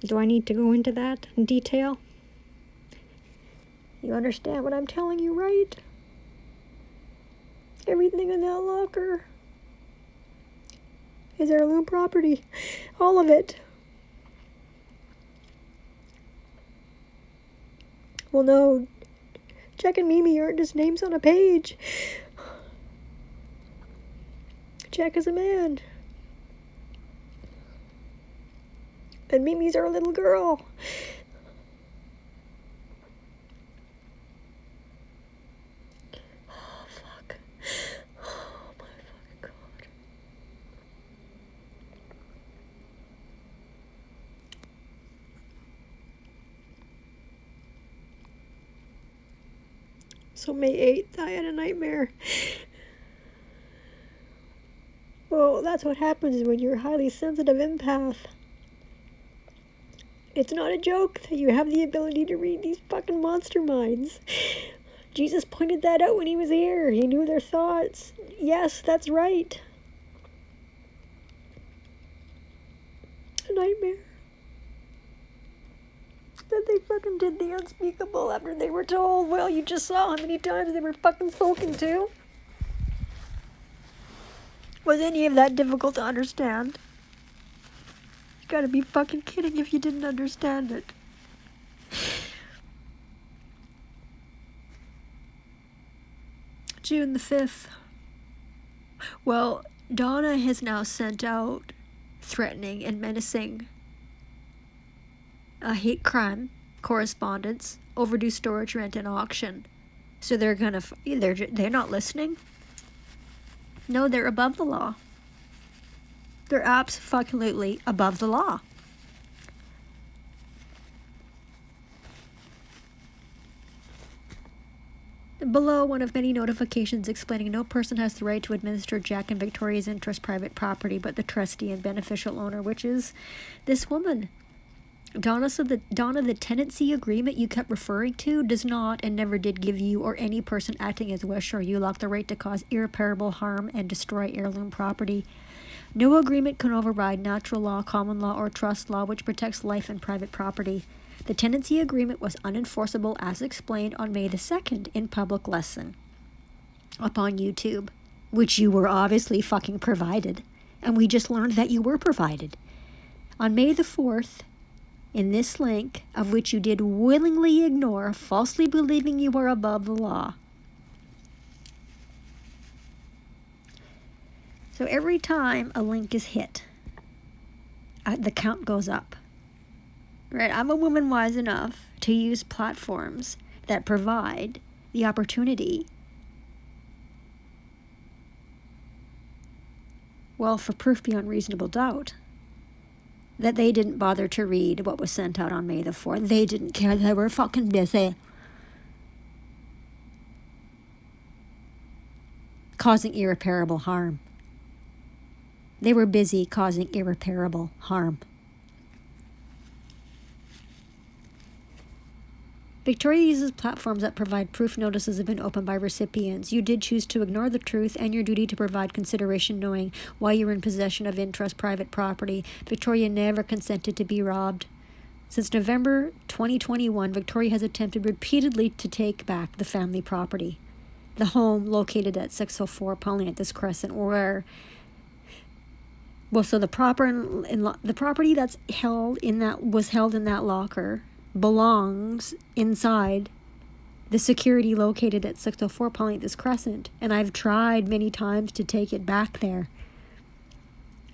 Do I need to go into that in detail? You understand what I'm telling you, right? Everything in that locker His heirloom property. All of it. Well, no. Jack and Mimi aren't just names on a page. Jack is a man. And Mimi's our little girl. Oh, fuck. Oh, my fucking God. So May 8th, I had a nightmare. Well, that's what happens when you're a highly sensitive empath. It's not a joke that you have the ability to read these fucking monster minds. Jesus pointed that out when he was here. He knew their thoughts. Yes, that's right. A nightmare. That they fucking did the unspeakable after they were told. Well, you just saw how many times they were fucking spoken to. Was any of that difficult to understand? You gotta be fucking kidding if you didn't understand it. June the 5th. Well, Donna has now sent out threatening and menacing a hate crime correspondence, overdue storage, rent, and auction. So they're not listening. No, they're above the law. They're absolutely above the law. Below, one of many notifications explaining no person has the right to administer Jack and Victoria's interest private property but the trustee and beneficial owner, which is this woman. Donna, the tenancy agreement you kept referring to does not and never did give you or any person acting as wish or ULOC the right to cause irreparable harm and destroy heirloom property. No agreement can override natural law, common law, or trust law, which protects life and private property. The tenancy agreement was unenforceable as explained on May the 2nd in public lesson upon YouTube, which you were obviously fucking provided, and we just learned that you were provided. On May the 4th, in this link, of which you did willingly ignore, falsely believing you were above the law. So every time a link is hit, the count goes up. Right? I'm a woman wise enough to use platforms that provide the opportunity, well, for proof beyond reasonable doubt, that they didn't bother to read what was sent out on May the 4th. They didn't care. They were fucking busy causing irreparable harm. They were busy causing irreparable harm. Victoria uses platforms that provide proof notices have been opened by recipients. You did choose to ignore the truth and your duty to provide consideration knowing why you were in possession of interest private property. Victoria never consented to be robbed. Since November 2021, Victoria has attempted repeatedly to take back the family property. The home located at 604 Polyanthus Crescent, where... Well, so the property that's was held in that locker belongs inside the security located at 604 Polyanthus Crescent, and I've tried many times to take it back there.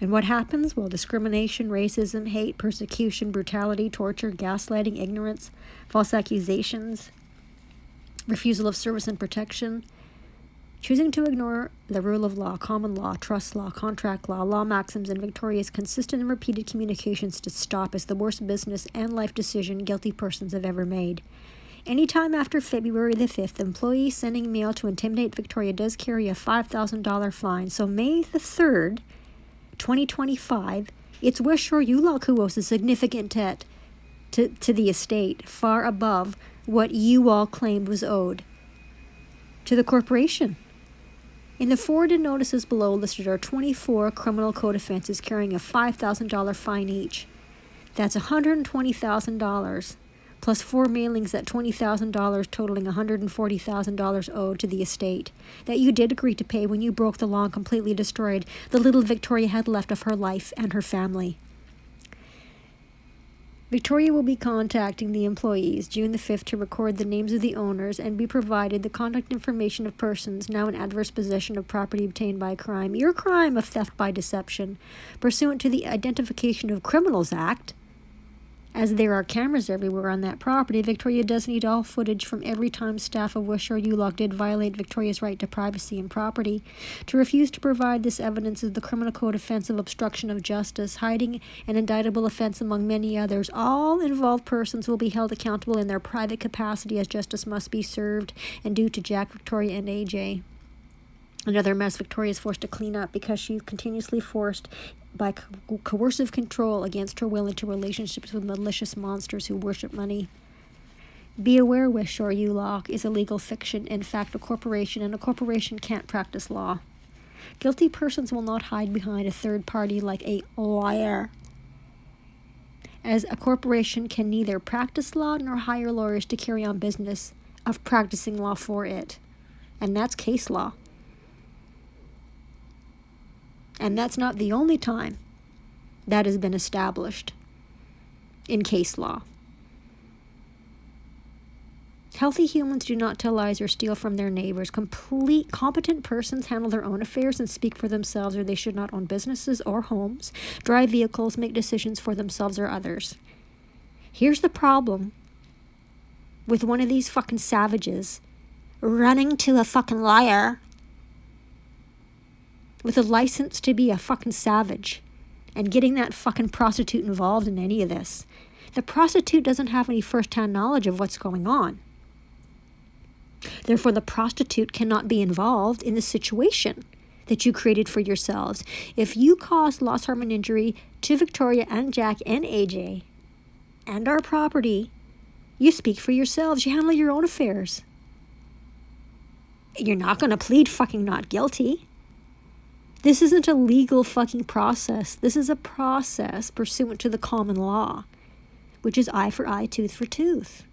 And what happens? Well, discrimination, racism, hate, persecution, brutality, torture, gaslighting, ignorance, false accusations, refusal of service and protection, choosing to ignore the rule of law, common law, trust law, contract law maxims, and Victoria's consistent and repeated communications to stop is the worst business and life decision guilty persons have ever made. Anytime after February the 5th, employee sending mail to intimidate Victoria does carry a $5,000 fine. So May the 3rd, 2025, it's wish or ULOC who owes a significant debt to the estate, far above what you all claimed was owed to the corporation. In the forwarded notices below listed are 24 criminal code offenses carrying a $5,000 fine each. That's $120,000 plus 4 mailings at $20,000 totaling $140,000 owed to the estate that you did agree to pay when you broke the law and completely destroyed the little Victoria had left of her life and her family. Victoria will be contacting the employees June the 5th to record the names of the owners and be provided the contact information of persons now in adverse possession of property obtained by crime, your crime of theft by deception, pursuant to the Identification of Criminals Act. As there are cameras everywhere on that property, Victoria does need all footage from every time staff of Wishaw ULOC did violate Victoria's right to privacy and property. To refuse to provide this evidence is the Criminal Code offense of obstruction of justice, hiding an indictable offense among many others. All involved persons will be held accountable in their private capacity as justice must be served, and due to Jack, Victoria, and AJ. Another mess Victoria is forced to clean up because she's continuously forced by coercive control against her will into relationships with malicious monsters who worship money. Be aware, Wishaw ULOC is a legal fiction, in fact a corporation, and a corporation can't practice law. Guilty persons will not hide behind a third party like a lawyer, as a corporation can neither practice law nor hire lawyers to carry on business of practicing law for it. And that's case law. And that's not the only time that has been established in case law. Healthy humans do not tell lies or steal from their neighbors. Competent persons handle their own affairs and speak for themselves, or they should not own businesses or homes, drive vehicles, make decisions for themselves or others. Here's the problem with one of these fucking savages running to a fucking liar with a license to be a fucking savage and getting that fucking prostitute involved in any of this. The prostitute doesn't have any first-hand knowledge of what's going on. Therefore, the prostitute cannot be involved in the situation that you created for yourselves. If you cause loss, harm, and injury to Victoria and Jack and AJ and our property, you speak for yourselves. You handle your own affairs. You're not going to plead fucking not guilty. This isn't a legal fucking process. This is a process pursuant to the common law, which is eye for eye, tooth for tooth.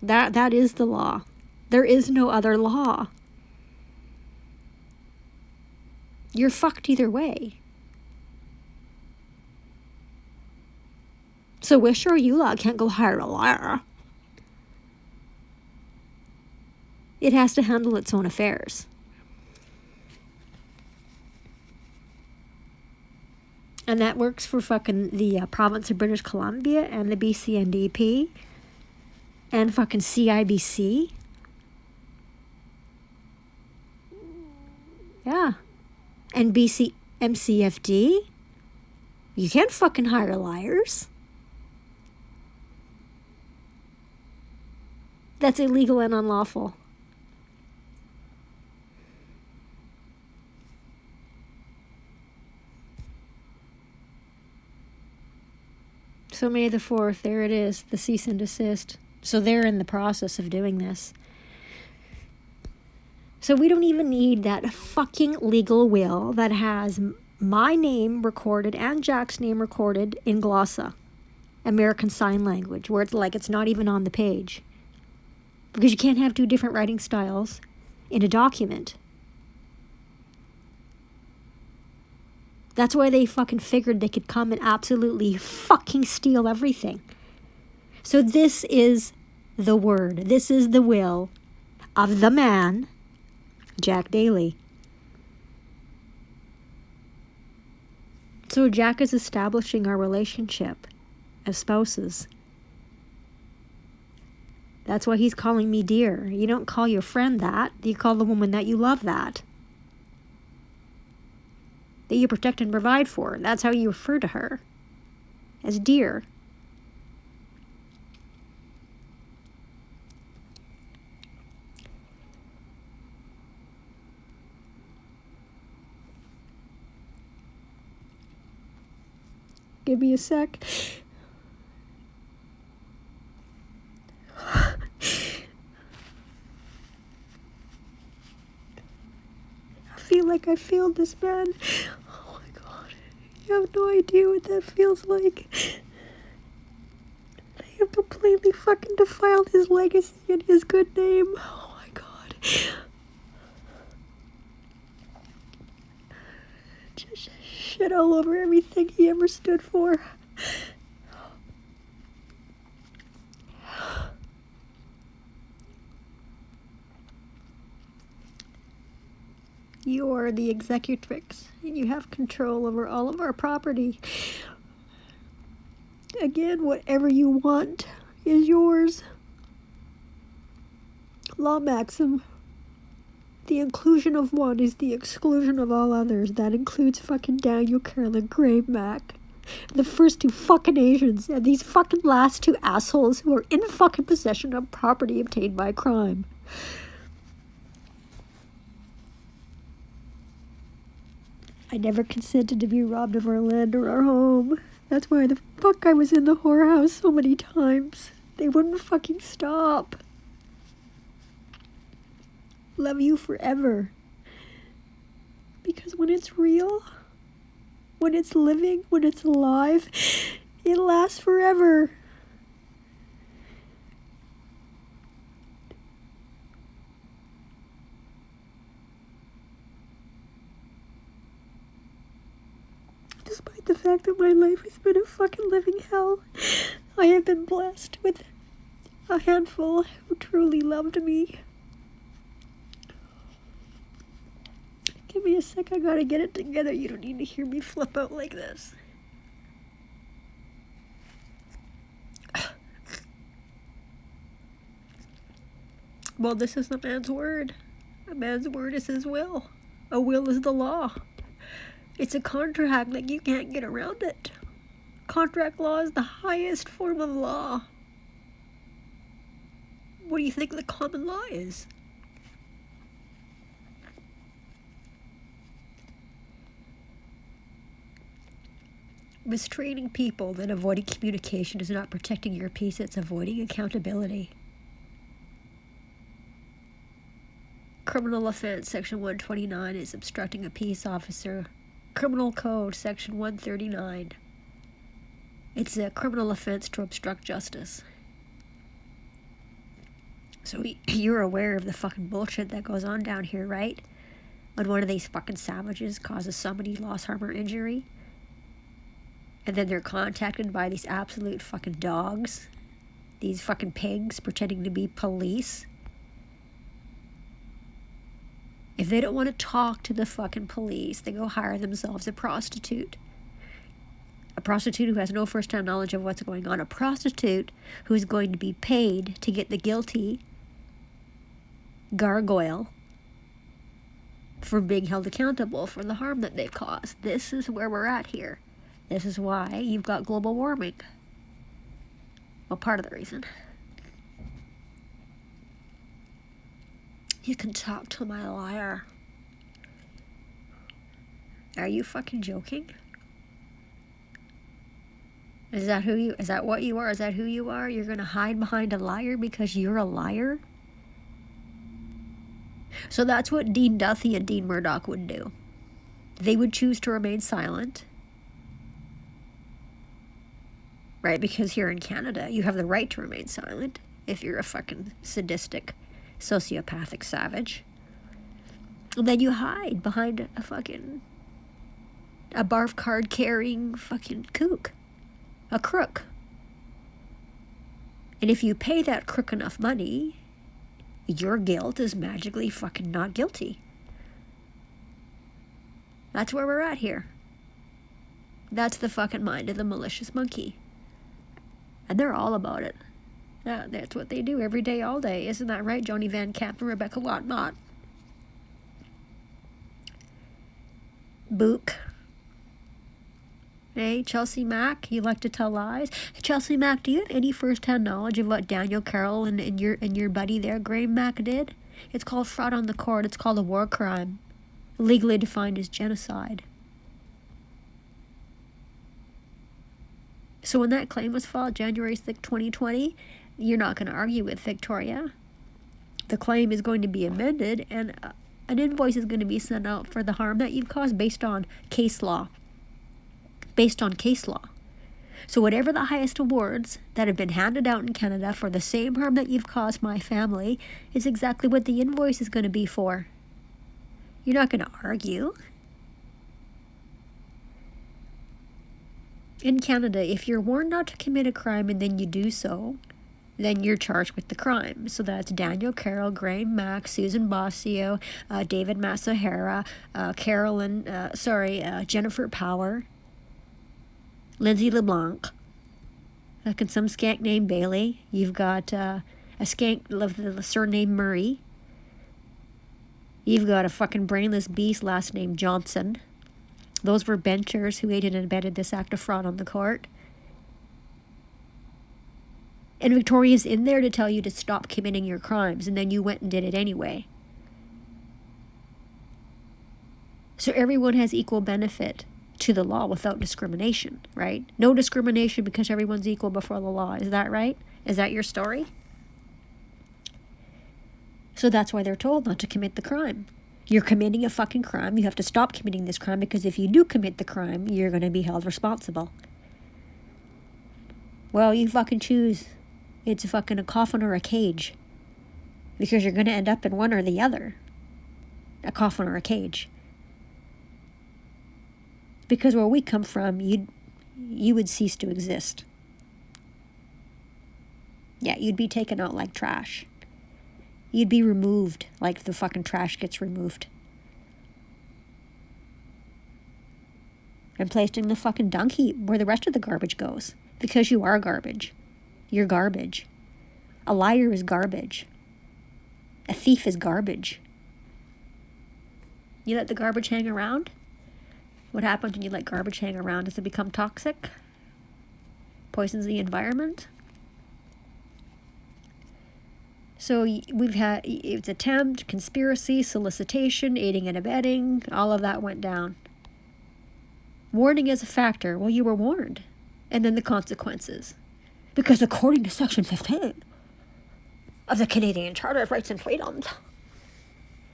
That is the law. There is no other law. You're fucked either way. So Wishaw ULOC can't go hire a lawyer. It has to handle its own affairs. And that works for fucking the province of British Columbia and the BCNDP and fucking CIBC. Yeah. And MCFD. You can't fucking hire liars. That's illegal and unlawful. So May the 4th, there it is, the cease and desist. So they're in the process of doing this. So we don't even need that fucking legal will that has my name recorded and Jack's name recorded in Glossa, American Sign Language, where it's like it's not even on the page. Because you can't have two different writing styles in a document. That's why they fucking figured they could come and absolutely fucking steal everything. So this is the word. This is the will of the man, Jack Daly. So Jack is establishing our relationship as spouses. That's why he's calling me dear. You don't call your friend that. You call the woman that you love that you protect and provide for. That's how you refer to her, as dear. Give me a sec. I feel like I failed this man. Oh my God. You have no idea what that feels like. fucking defiled his legacy and his good name. Oh my god. Just shit all over everything he ever stood for. You are the executrix, and you have control over all of our property. Again, whatever you want is yours. Law maxim. The inclusion of one is the exclusion of all others. That includes fucking Daniel Carroll and Grave Mac. The first two fucking Asians, and these fucking last two assholes who are in fucking possession of property obtained by crime. I never consented to be robbed of our land or our home. That's why the fuck I was in the whorehouse so many times. They wouldn't fucking stop. Love you forever. Because when it's real, when it's living, when it's alive, it lasts forever. Despite the fact that my life has been a fucking living hell, I have been blessed with a handful who truly loved me. Give me a sec, I gotta get it together. You don't need to hear me flip out like this. Well, this is a man's word. A man's word is his will. A will is the law. It's a contract, like you can't get around it. Contract law is the highest form of law. What do you think the common law is? Restraining people and avoiding communication is not protecting your peace, it's avoiding accountability. Criminal offense, section 129, is obstructing a peace officer. Criminal Code, section 139. It's a criminal offense to obstruct justice. So you're aware of the fucking bullshit that goes on down here, right? When one of these fucking savages causes somebody loss, harm, or injury, and then they're contacted by these absolute fucking dogs, these fucking pigs pretending to be police. If they don't want to talk to the fucking police, they go hire themselves a prostitute. A prostitute who has no first-hand knowledge of what's going on. A prostitute who is going to be paid to get the guilty gargoyle from being held accountable for the harm that they've caused. This is where we're at here. This is why you've got global warming. Well, part of the reason. You can talk to my liar. Are you fucking joking? Is that what you are? Is that who you are? You're gonna hide behind a liar because you're a liar? So that's what Dean Duthie and Dean Murdoch would do. They would choose to remain silent. Right? Because here in Canada, you have the right to remain silent if you're a fucking sadistic, sociopathic savage. And then you hide behind a barf card carrying fucking kook. A crook. And if you pay that crook enough money, your guilt is magically fucking not guilty. That's where we're at here. That's the fucking mind of the malicious monkey. And they're all about it. Yeah, that's what they do every day, all day. Isn't that right, Joni Van Camp and Rebecca Lotmott? Book. Hey, Chelsea Mack, you like to tell lies? Chelsea Mack, do you have any first-hand knowledge of what Daniel Carroll and your buddy there, Graham Mack, did? It's called fraud on the court. It's called a war crime, legally defined as genocide. So when that claim was filed, January 6, 2020, you're not going to argue with Victoria. The claim is going to be amended, and an invoice is going to be sent out for the harm that you've caused based on case law. Based on case law. So whatever the highest awards that have been handed out in Canada for the same harm that you've caused my family is exactly what the invoice is going to be for. You're not going to argue. In Canada, if you're warned not to commit a crime and then you do so, then you're charged with the crime. So that's Daniel Carroll, Graham Mack, Susan Bossio, David Masahara, Jennifer Power, Lindsay LeBlanc, some skank named Bailey. You've got a skank of the surname Murray. You've got a fucking brainless beast last name Johnson. Those were benchers who aided and abetted this act of fraud on the court. And Victoria's in there to tell you to stop committing your crimes, and then you went and did it anyway. So everyone has equal benefit to the law without discrimination, right? No discrimination because everyone's equal before the law. Is that right? Is that your story? So that's why they're told not to commit the crime. You're committing a fucking crime. You have to stop committing this crime because if you do commit the crime, you're going to be held responsible. Well, you fucking choose. It's fucking a coffin or a cage. Because you're going to end up in one or the other. A coffin or a cage. Because where we come from, you would cease to exist. Yeah, you'd be taken out like trash. You'd be removed like the fucking trash gets removed. And placed in the fucking dung heap where the rest of the garbage goes. Because you are garbage. You're garbage. A liar is garbage. A thief is garbage. You let the garbage hang around? What happens when you let garbage hang around? Does it become toxic? Poisons the environment? So we've had, it's attempt, conspiracy, solicitation, aiding and abetting, all of that went down. Warning is a factor. Well, you were warned. And then the consequences. Because according to Section 15 of the Canadian Charter of Rights and Freedoms,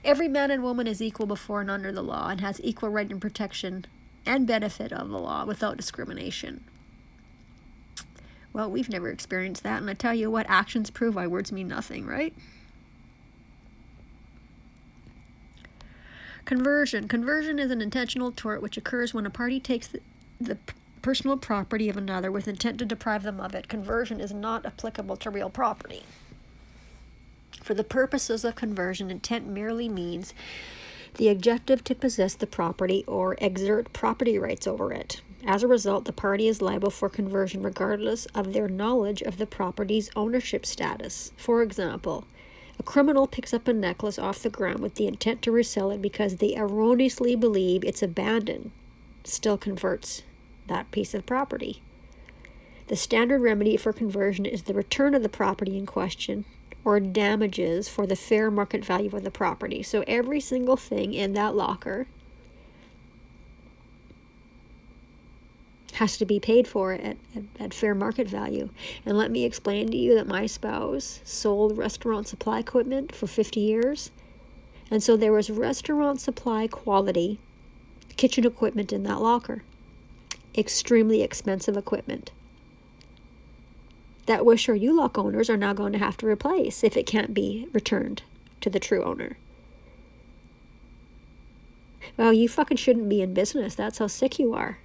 every man and woman is equal before and under the law and has equal right and protection and benefit of the law without discrimination. Well, we've never experienced that, and I tell you what, actions prove why words mean nothing, right? Conversion. Conversion is an intentional tort which occurs when a party takes the personal property of another with intent to deprive them of it. Conversion is not applicable to real property. For the purposes of conversion, intent merely means the objective to possess the property or exert property rights over it. As a result, the party is liable for conversion regardless of their knowledge of the property's ownership status. For example, a criminal picks up a necklace off the ground with the intent to resell it because they erroneously believe it's abandoned. Still converts that piece of property. The standard remedy for conversion is the return of the property in question or damages for the fair market value of the property. So every single thing in that locker has to be paid for at fair market value. And let me explain to you that my spouse sold restaurant supply equipment for 50 years. And so there was restaurant supply quality kitchen equipment in that locker. Extremely expensive equipment that Wish or U-Lock owners are now going to have to replace if it can't be returned to the true owner. Well, you fucking shouldn't be in business. That's how sick you are.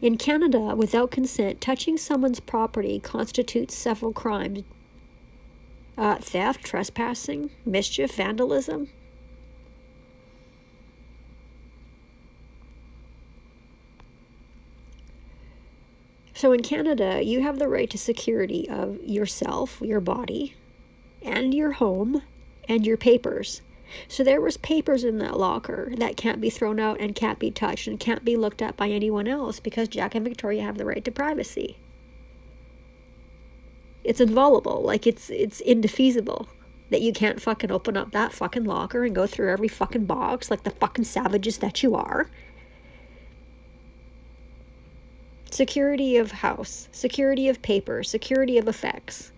In Canada, without consent, touching someone's property constitutes several crimes. Theft, trespassing, mischief, vandalism. So in Canada, you have the right to security of yourself, your body, and your home, and your papers. So there was papers in that locker that can't be thrown out and can't be touched and can't be looked at by anyone else because Jack and Victoria have the right to privacy. It's inviolable, like it's indefeasible that you can't fucking open up that fucking locker and go through every fucking box like the fucking savages that you are. Security of house, security of paper, security of effects.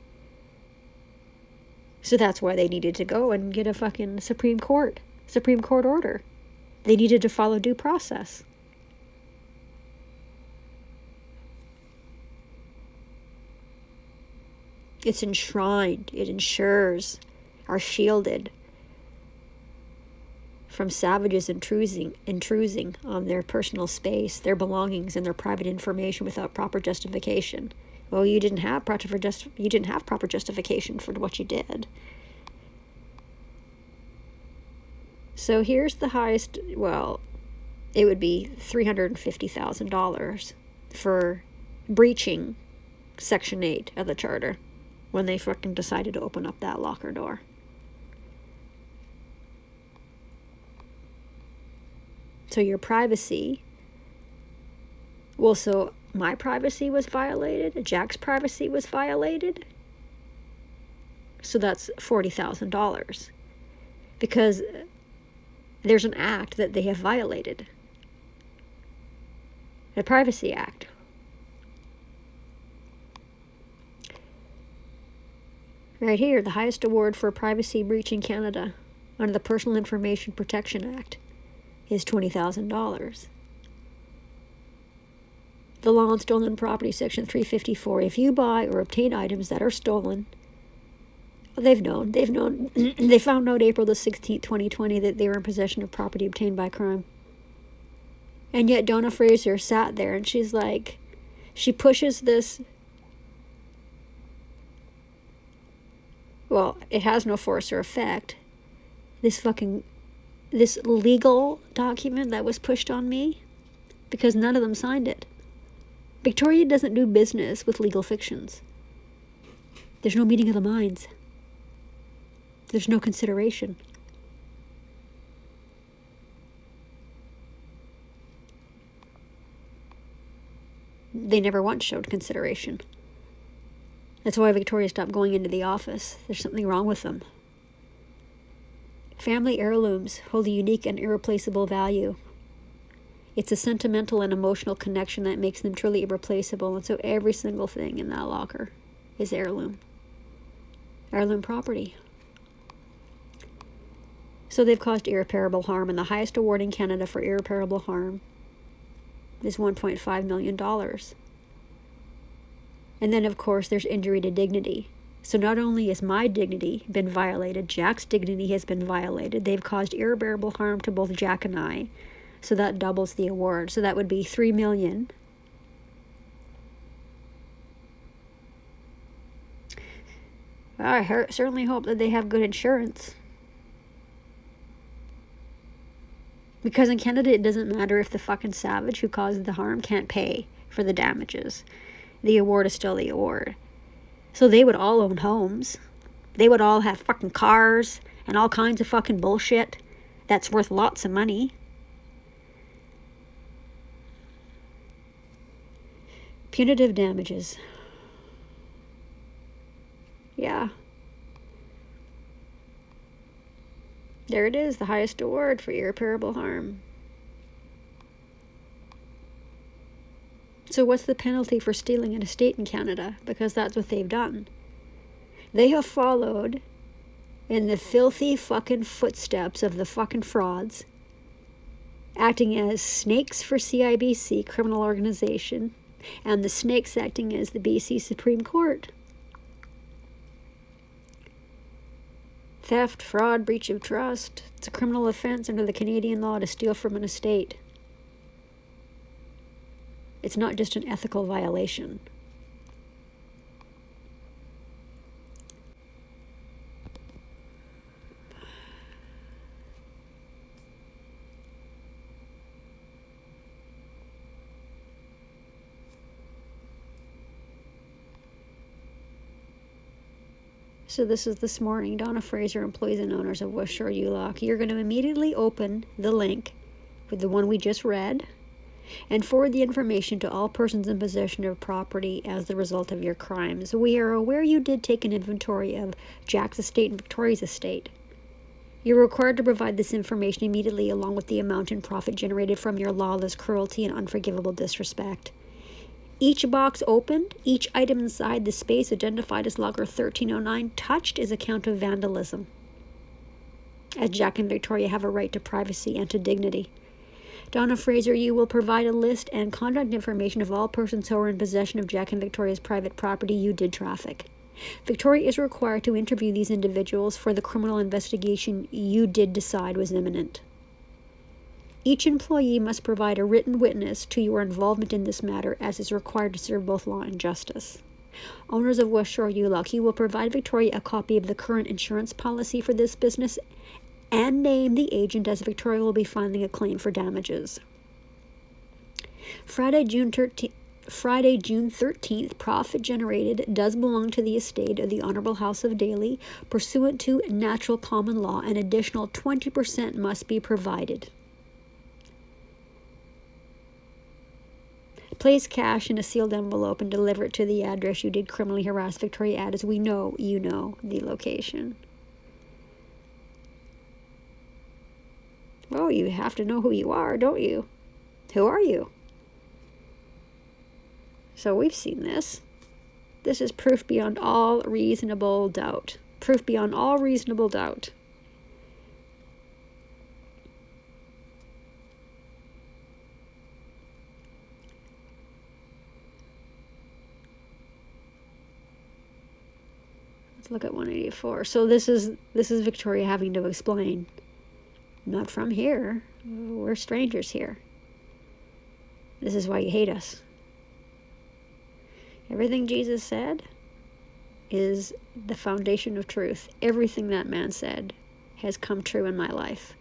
So that's why they needed to go and get a fucking Supreme Court order. They needed to follow due process. It's enshrined. It ensures, are shielded from savages intruding on their personal space, their belongings, and their private information without proper justification. Well, you didn't have proper justification for what you did. So here's the highest. Well, it would be $350,000 for breaching Section 8 of the Charter when they fucking decided to open up that locker door. So your privacy, well, so my privacy was violated, Jack's privacy was violated, so that's $40,000 because there's an act that they have violated, a Privacy Act. Right here, the highest award for privacy breach in Canada under the Personal Information Protection Act is $20,000. The Law on Stolen Property, Section 354. If you buy or obtain items that are stolen, they found out April the 16th, 2020, that they were in possession of property obtained by crime. And yet Donna FRASER sat there and she's like, she pushes this, well, it has no force or effect, this legal document that was pushed on me, because none of them signed it. Victoria doesn't do business with legal fictions. There's no meeting of the minds. There's no consideration. They never once showed consideration. That's why Victoria stopped going into the office. There's something wrong with them. Family heirlooms hold a unique and irreplaceable value. It's a sentimental and emotional connection that makes them truly irreplaceable, and so every single thing in that locker is heirloom property. So they've caused irreparable harm, and the highest award in Canada for irreparable harm is $1.5 million. And then, of course, there's injury to dignity. So not only has my dignity been violated, Jack's dignity has been violated. They've caused irreparable harm to both Jack and I. So that doubles the award. So that would be $3 million. Well, I certainly hope that they have good insurance. Because in Canada, it doesn't matter if the fucking savage who caused the harm can't pay for the damages. The award is still the award. So they would all own homes. They would all have fucking cars and all kinds of fucking bullshit that's worth lots of money. Punitive damages. Yeah. There it is, the highest award for irreparable harm. So what's the penalty for stealing an estate in Canada? Because that's what they've done. They have followed in the filthy fucking footsteps of the fucking frauds, acting as snakes for CIBC, criminal organization, and the snakes acting as the BC Supreme Court. Theft, fraud, breach of trust. It's a criminal offense under the Canadian law to steal from an estate. It's not just an ethical violation. So this is this morning. Donna FRASER, employees and owners of West Shore ULOC. You're going to immediately open the link with the one we just read and forward the information to all persons in possession of property as the result of your crimes. We are aware you did take an inventory of Jack's estate and Victoria's estate. You're required to provide this information immediately along with the amount in profit generated from your lawless cruelty and unforgivable disrespect. Each box opened, each item inside the space identified as Logger 1309 touched is a count of vandalism, as Jack and Victoria have a right to privacy and to dignity. Donna FRASER, you will provide a list and contact information of all persons who are in possession of Jack and Victoria's private property you did traffic. Victoria is required to interview these individuals for the criminal investigation you did decide was imminent. Each employee must provide a written witness to your involvement in this matter, as is required to serve both law and justice. Owners of West Shore ULOC, you will provide Victoria a copy of the current insurance policy for this business and name the agent, as Victoria will be filing a claim for damages. Friday, June 13th, profit generated does belong to the estate of the Honorable House of Daly. Pursuant to natural common law, an additional 20% must be provided. Place cash in a sealed envelope and deliver it to the address you did criminally harass Victoria at, as we know you know the location. Oh, you have to know who you are, don't you? Who are you? So we've seen this. This is proof beyond all reasonable doubt. Proof beyond all reasonable doubt. Let's look at 184. So this is Victoria having to explain. Not from here. We're strangers here. This is why you hate us. Everything Jesus said is the foundation of truth. Everything that man said has come true in my life,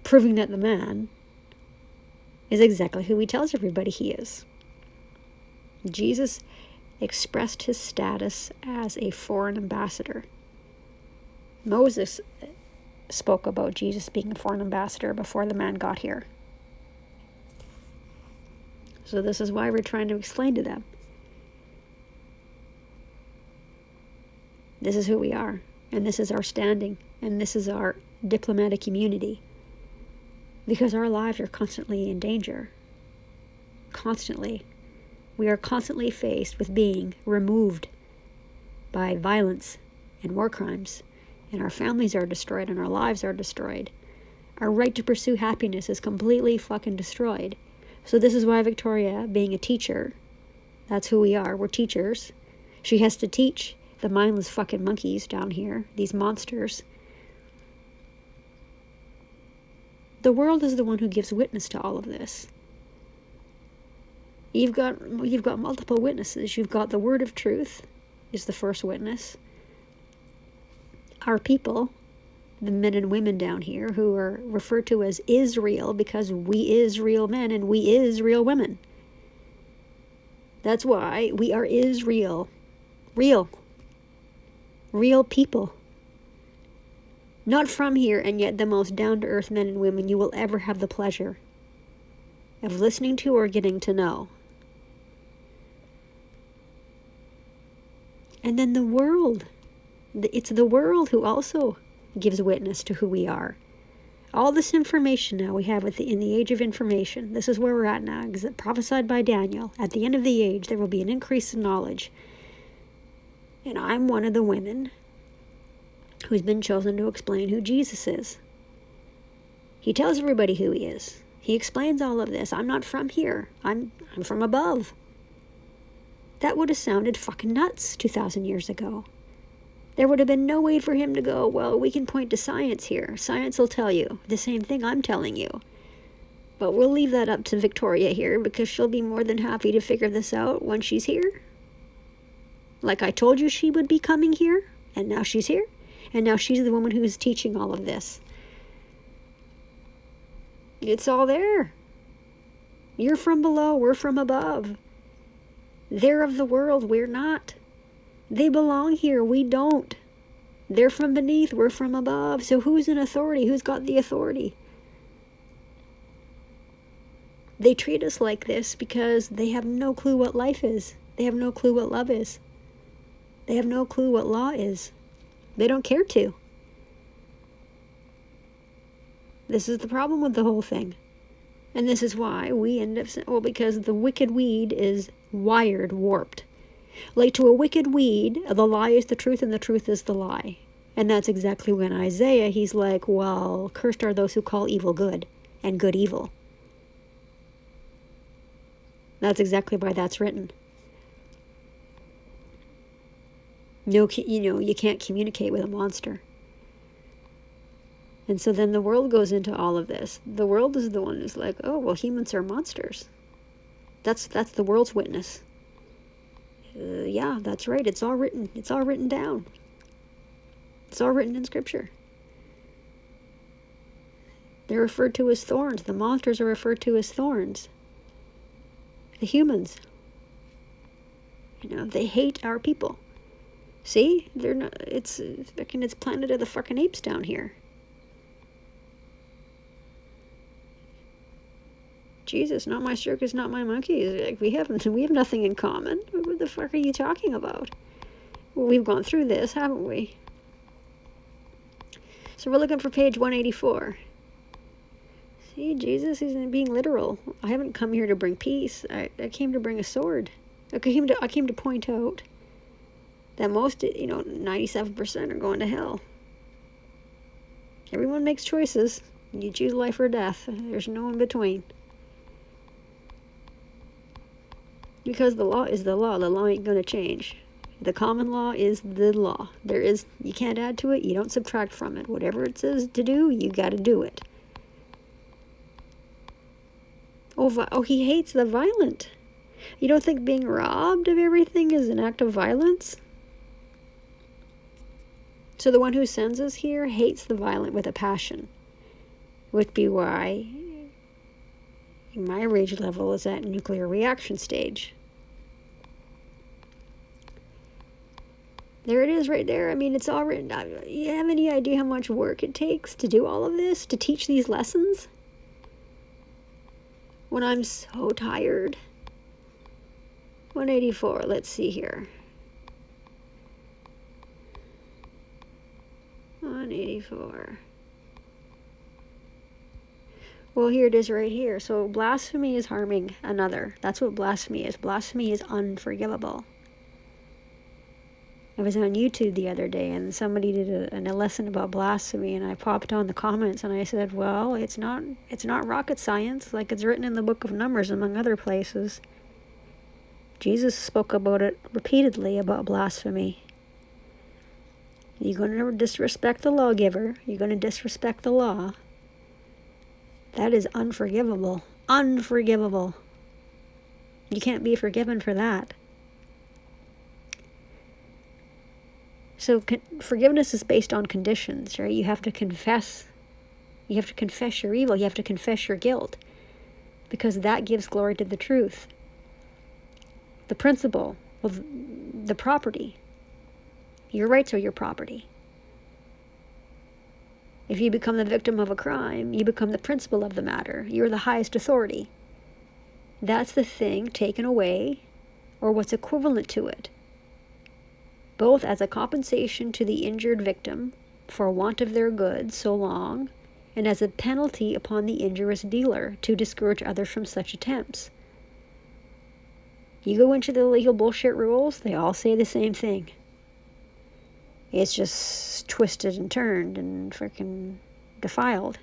proving that the man is exactly who he tells everybody he is. Jesus expressed his status as a foreign ambassador. Moses spoke about Jesus being a foreign ambassador before the man got here. So this is why we're trying to explain to them. This is who we are, and this is our standing, and this is our diplomatic immunity. Because our lives are constantly in danger. Constantly. We are constantly faced with being removed by violence and war crimes, and our families are destroyed and our lives are destroyed. Our right to pursue happiness is completely fucking destroyed. So this is why Victoria, being a teacher, that's who we are, we're teachers. She has to teach the mindless fucking monkeys down here, these monsters. The world is the one who gives witness to all of this. You've got multiple witnesses. You've got the word of truth is the first witness. Our people, the men and women down here who are referred to as Israel because we is real men and we is real women. That's why we are Israel. Real people. Not from here, and yet the most down-to-earth men and women you will ever have the pleasure of listening to or getting to know. And then the world. It's the world who also gives witness to who we are. All this information now we have in the age of information. This is where we're at now. Prophesied by Daniel. At the end of the age, there will be an increase in knowledge. And I'm one of the women who's been chosen to explain who Jesus is. He tells everybody who he is. He explains all of this. I'm not from here. I'm from above. That would have sounded fucking nuts 2,000 years ago. There would have been no way for him to go, well, we can point to science here. Science will tell you the same thing I'm telling you. But we'll leave that up to Victoria here because she'll be more than happy to figure this out when she's here. Like I told you she would be coming here, and now she's here. And now she's the woman who's teaching all of this. It's all there. You're from below, we're from above. They're of the world, we're not. They belong here, we don't. They're from beneath, we're from above. So who's in authority? Who's got the authority? They treat us like this because they have no clue what life is. They have no clue what love is. They have no clue what law is. They don't care to. This is the problem with the whole thing. And this is why we end up saying, well, because the wicked weed is wired, warped. Like to a wicked weed, the lie is the truth and the truth is the lie. And that's exactly when Isaiah, he's like, well, cursed are those who call evil good and good evil. That's exactly why that's written. No, you can't communicate with a monster. And so then the world goes into all of this. The world is the one who's like, oh, well, humans are monsters. That's the world's witness. Yeah, that's right. It's all written. It's all written down. It's all written in Scripture. They're referred to as thorns. The monsters are referred to as thorns. The humans. They hate our people. See? They're not. It's Planet of the fucking Apes down here. Jesus, not my circus, not my monkeys. Like, we have nothing in common. What the fuck are you talking about? Well, we've gone through this, haven't we? So we're looking for page 184. See, Jesus isn't being literal. I haven't come here to bring peace. I came to bring a sword. I came to point out that most, 97% are going to hell. Everyone makes choices. You choose life or death. There's no in between. Because the law is the law. The law ain't going to change. The common law is the law. You can't add to it. You don't subtract from it. Whatever it says to do, you got to do it. Oh, he hates the violent. You don't think being robbed of everything is an act of violence? So the one who sends us here hates the violent with a passion. Would be why my rage level is at nuclear reaction stage. There it is right there. I mean, it's all written down. You have any idea how much work it takes to do all of this, to teach these lessons? When I'm so tired. 184, let's see here. 184. Well, here it is right here. So blasphemy is harming another. That's what blasphemy is. Blasphemy is unforgivable. I was on YouTube the other day and somebody did a lesson about blasphemy, and I popped on the comments and I said, well, it's not rocket science, like it's written in the book of Numbers among other places. Jesus spoke about it repeatedly, about blasphemy. You're going to disrespect the lawgiver. You're going to disrespect the law. That is unforgivable. Unforgivable. You can't be forgiven for that. So forgiveness is based on conditions, right? You have to confess. You have to confess your evil. You have to confess your guilt. Because that gives glory to the truth. The principle, the property. Your rights are your property. If you become the victim of a crime, you become the principal of the matter. You're the highest authority. That's the thing taken away, or what's equivalent to it, both as a compensation to the injured victim for want of their goods so long, and as a penalty upon the injurious dealer to discourage others from such attempts. You go into the legal bullshit rules, they all say the same thing. It's just twisted and turned and freaking defiled.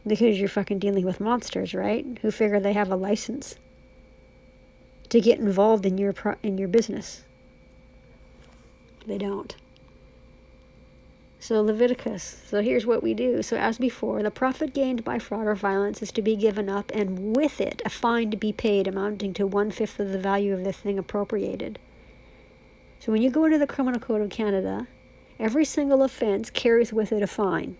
Because you're fucking dealing with monsters, right? Who figure they have a license to get involved in your business. They don't. So Leviticus. So here's what we do. So as before, the profit gained by fraud or violence is to be given up, and with it a fine to be paid amounting to 1/5 of the value of the thing appropriated. So when you go into the Criminal Code of Canada, every single offense carries with it a fine.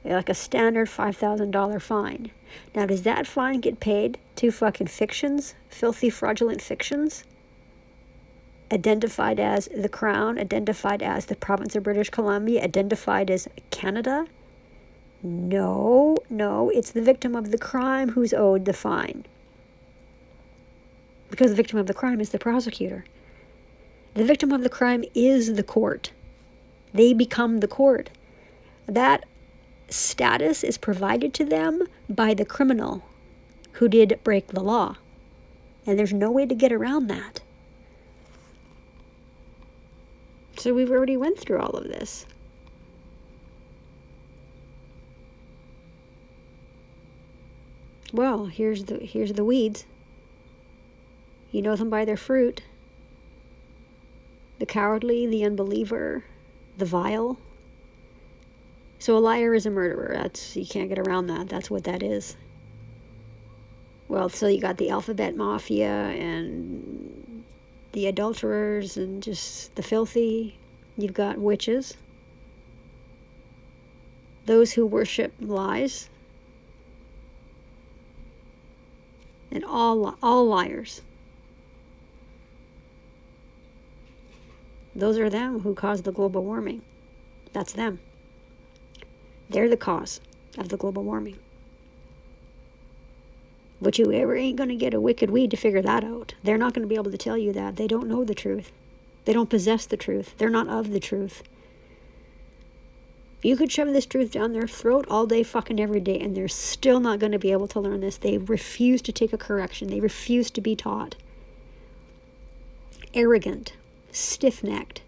Like a standard $5,000 fine. Now, does that fine get paid to fucking fictions? Filthy, fraudulent fictions? Identified as the Crown, identified as the province of British Columbia, identified as Canada? No, it's the victim of the crime who's owed the fine. Because the victim of the crime is the prosecutor. The victim of the crime is the court. They become the court. That status is provided to them by the criminal who did break the law. And there's no way to get around that. So we've already went through all of this. Well, here's the weeds. You know them by their fruit. the cowardly, the unbeliever, the vile. So a liar is a murderer. You can't get around that. That's what that is. Well, so you got the alphabet mafia and the adulterers and just the filthy. You've got witches. Those who worship lies. And all liars. Those are them who cause the global warming. That's them. They're the cause of the global warming. But you ever ain't going to get a wicked weed to figure that out. They're not going to be able to tell you that. They don't know the truth. They don't possess the truth. They're not of the truth. You could shove this truth down their throat all day fucking every day, and they're still not going to be able to learn this. They refuse to take a correction. They refuse to be taught. Arrogant. Stiff-necked.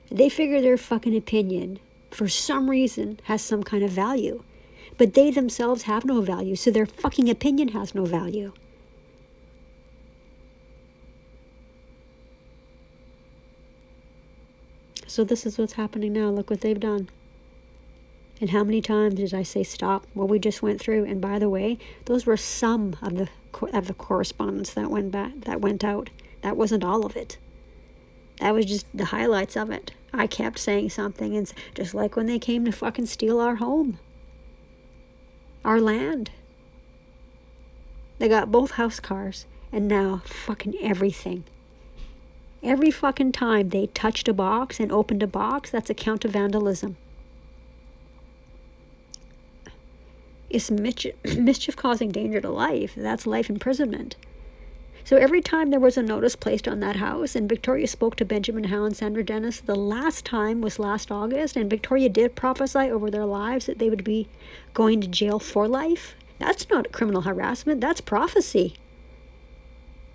They figure their fucking opinion, for some reason, has some kind of value. But they themselves have no value, so their fucking opinion has no value. So this is what's happening now. Look what they've done. And how many times did I say stop? Well, we just went through. And by the way, those were some of the correspondence that went out. That wasn't all of it. That was just the highlights of it. I kept saying something, and just like when they came to fucking steal our home, our land. They got both house cars, and now fucking everything. Every fucking time they touched a box and opened a box, that's a count of vandalism. It's mischief causing danger to life. That's life imprisonment. So every time there was a notice placed on that house, and Victoria spoke to Benjamin Howe and Sandra Dennis, the last time was last August, and Victoria did prophesy over their lives that they would be going to jail for life. That's not criminal harassment. That's prophecy.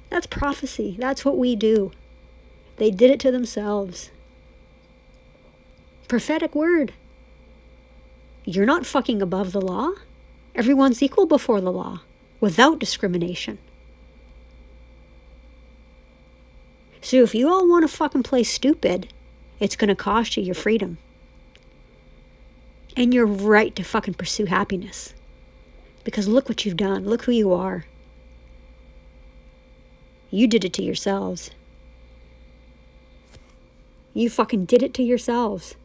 That's prophecy. That's what we do. They did it to themselves. Prophetic word. You're not fucking above the law. Everyone's equal before the law, without discrimination. So if you all want to fucking play stupid, it's going to cost you your freedom. And your right to fucking pursue happiness. Because look what you've done. Look who you are. You did it to yourselves. You fucking did it to yourselves.